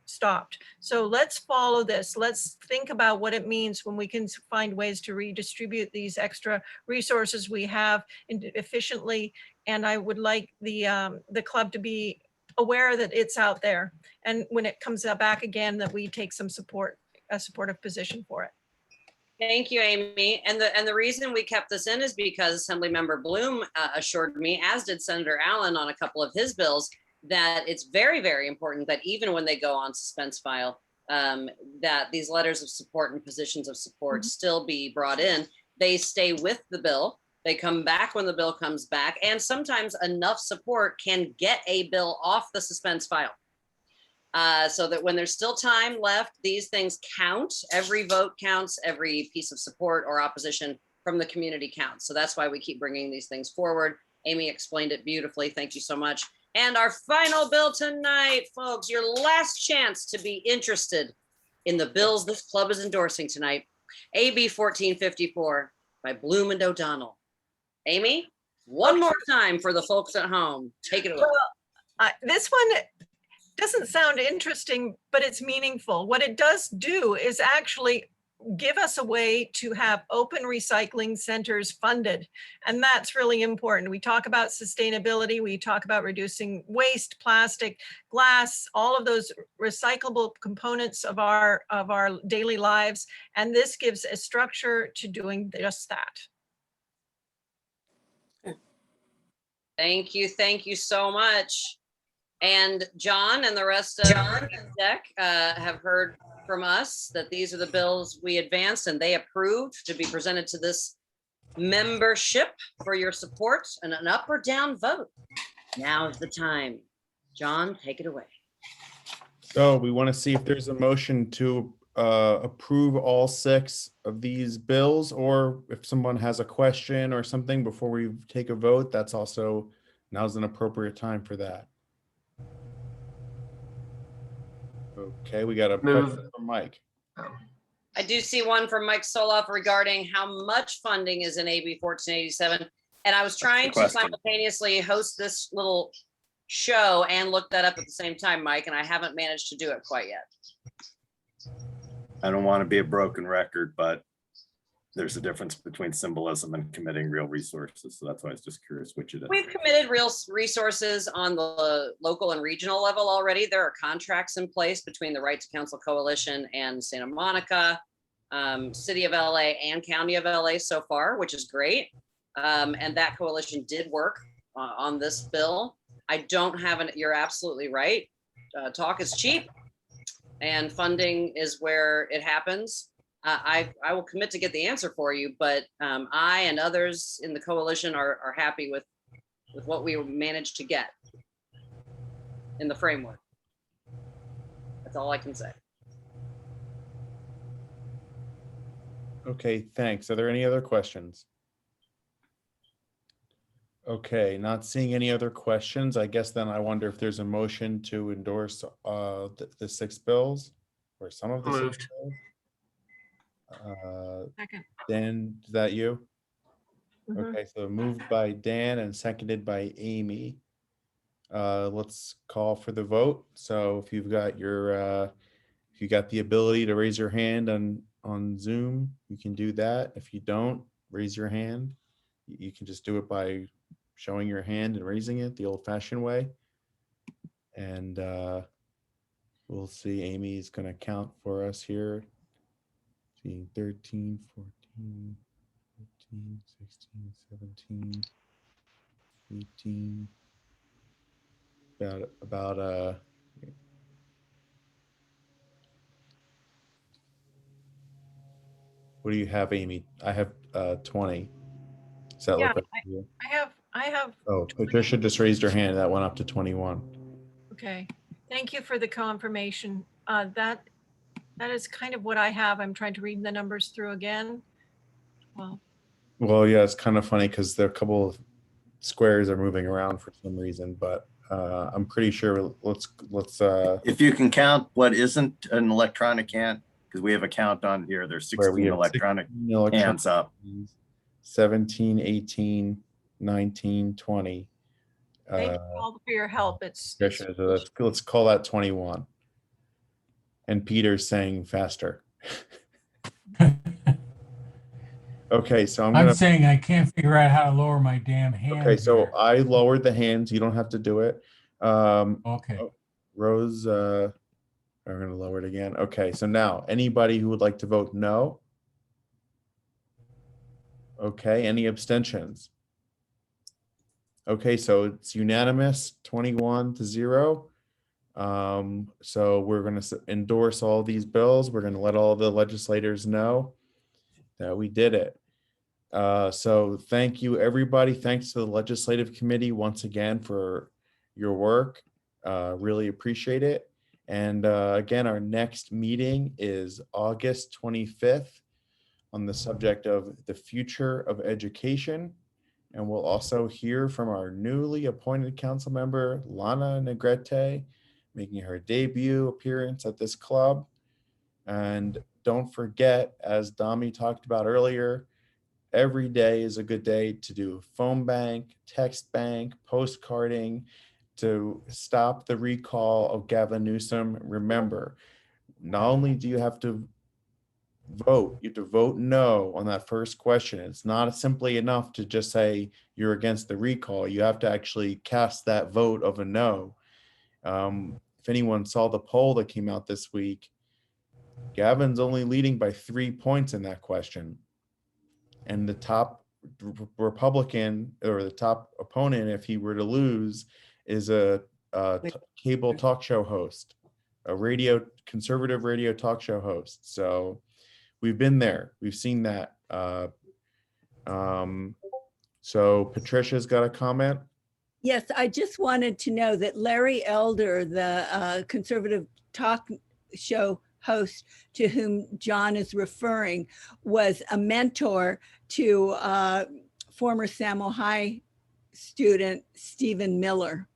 stopped. So let's follow this. Let's think about what it means when we can find ways to redistribute these extra resources we have efficiently. And I would like the club to be aware that it's out there. And when it comes back again, that we take some a supportive position for it. Thank you, Amy. And the reason we kept this in is because Assemblymember Bloom assured me, as did Senator Allen on a couple of his bills, that it's very, very important that even when they go on suspense file, that these letters of support and positions of support still be brought in. They stay with the bill. They come back when the bill comes back. And sometimes enough support can get a bill off the suspense file. So that when there's still time left, these things count. Every vote counts, every piece of support or opposition from the community counts. So that's why we keep bringing these things forward. Amy explained it beautifully. Thank you so much. And our final bill tonight, folks, your last chance to be interested in the bills this club is endorsing tonight. AB 1454 by Bloom and O'Donnell. Amy, one more time for the folks at home. Take it away. Well, this one doesn't sound interesting, but it's meaningful. What it does do is actually give us a way to have open recycling centers funded. And that's really important. We talk about sustainability. We talk about reducing waste, plastic, glass, all of those recyclable components of our daily lives. And this gives a structure to doing just that. Thank you so much. And John and the rest of the deck have heard from us that these are the bills we advanced and they approved to be presented to this membership for your support and an up or down vote. Now is the time. John, take it away. So we want to see if there's a motion to approve all 6 of these bills, or if someone has a question or something before we take a vote, that's also, now's an appropriate time for that. Okay, we got a question from Mike. I do see one from Mike Soloff regarding how much funding is in AB 1487. And I was trying to simultaneously host this little show and look that up at the same time, Mike, and I haven't managed to do it quite yet. I don't want to be a broken record, but there's a difference between symbolism and committing real resources. So that's why I was just curious which it is. We've committed real resources on the local and regional level already. There are contracts in place between the Right to Counsel Coalition and Santa Monica, City of LA and County of LA so far, which is great. And that coalition did work on this bill. I don't have an, you're absolutely right. Talk is cheap and funding is where it happens. I will commit to get the answer for you, but I and others in the coalition are happy with what we managed to get in the framework. That's all I can say. Okay, thanks. Are there any other questions? Okay, not seeing any other questions. I guess then I wonder if there's a motion to endorse the 6 bills or some of the 6 bills. Second. Dan, is that you? Mhm. Okay, so moved by Dan and seconded by Amy. Let's call for the vote. So if you've got your if you got the ability to raise your hand on Zoom, you can do that. If you don't, raise your hand. You can just do it by showing your hand and raising it the old-fashioned way. And we'll see. Amy's going to count for us here. 13, 14, 15, 16, 17, 18. About what do you have, Amy? I have 20. Does that look like you? I have. Oh, Patricia just raised her hand. That went up to 21. Okay, thank you for the confirmation. That is kind of what I have. I'm trying to read the numbers through again. Well, yeah, it's kind of funny because there are a couple of squares are moving around for some reason, but I'm pretty sure let's if you can count what isn't an electronic hand, because we have a count on here, there's 16 electronic hands up. 17, 18, 19, 20. Thank you all for your help. It's so let's call that 21. And Peter's saying faster. Okay, so I'm saying I can't figure out how to lower my damn hand. Okay, so I lowered the hands. You don't have to do it. Okay. Rose, I'm going to lower it again. Okay, so now anybody who would like to vote no? Okay, any abstentions? Okay, so it's unanimous, 21-0. So we're going to endorse all these bills. We're going to let all the legislators know that we did it. So thank you, everybody. Thanks to the Legislative Committee once again for your work. Really appreciate it. And again, our next meeting is August 25th on the subject of the future of education. And we'll also hear from our newly appointed council member, Lana Negrete, making her debut appearance at this club. And don't forget, as Dami talked about earlier, every day is a good day to do phone bank, text bank, postcarding to stop the recall of Gavin Newsom. Remember, not only do you have to vote, you have to vote no on that first question. It's not simply enough to just say you're against the recall. You have to actually cast that vote of a no. If anyone saw the poll that came out this week, Gavin's only leading by 3 points in that question. And the top Republican or the top opponent, if he were to lose, is a cable talk show host, a conservative radio talk show host. So we've been there. We've seen that. So Patricia's got a comment. Yes, I just wanted to know that Larry Elder, the conservative talk show host to whom John is referring, was a mentor to former Samo High student Stephen Miller.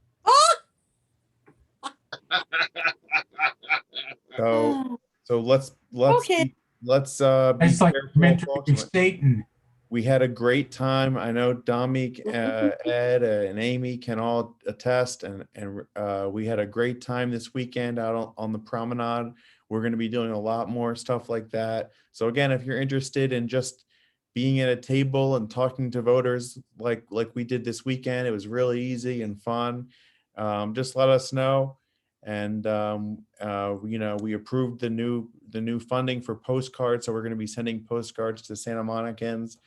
So let's Okay. let's be It's like careful, mentoring folks. Satan. We had a great time. I know Dominique, Ed, and Amy can all attest, and we had a great time this weekend out on the promenade. We're going to be doing a lot more stuff like that. So again, if you're interested in just being at a table and talking to voters like we did this weekend, it was really easy and fun. Just let us know. And we approved the new funding for postcards, so we're going to be sending postcards to Santa Monicans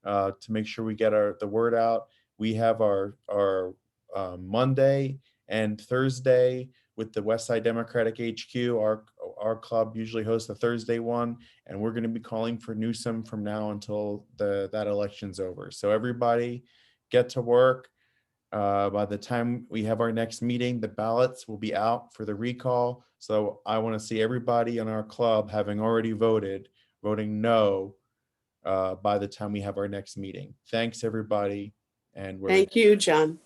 to make sure we get the word out. We have our Monday and Thursday with the Westside Democratic HQ. Our club usually hosts the Thursday one, and we're going to be calling for Newsom from now until that election's over. So everybody get to work. By the time we have our next meeting, the ballots will be out for the recall. So I want to see everybody in our club having already voting no by the time we have our next meeting. Thanks, everybody. And Thank you, John.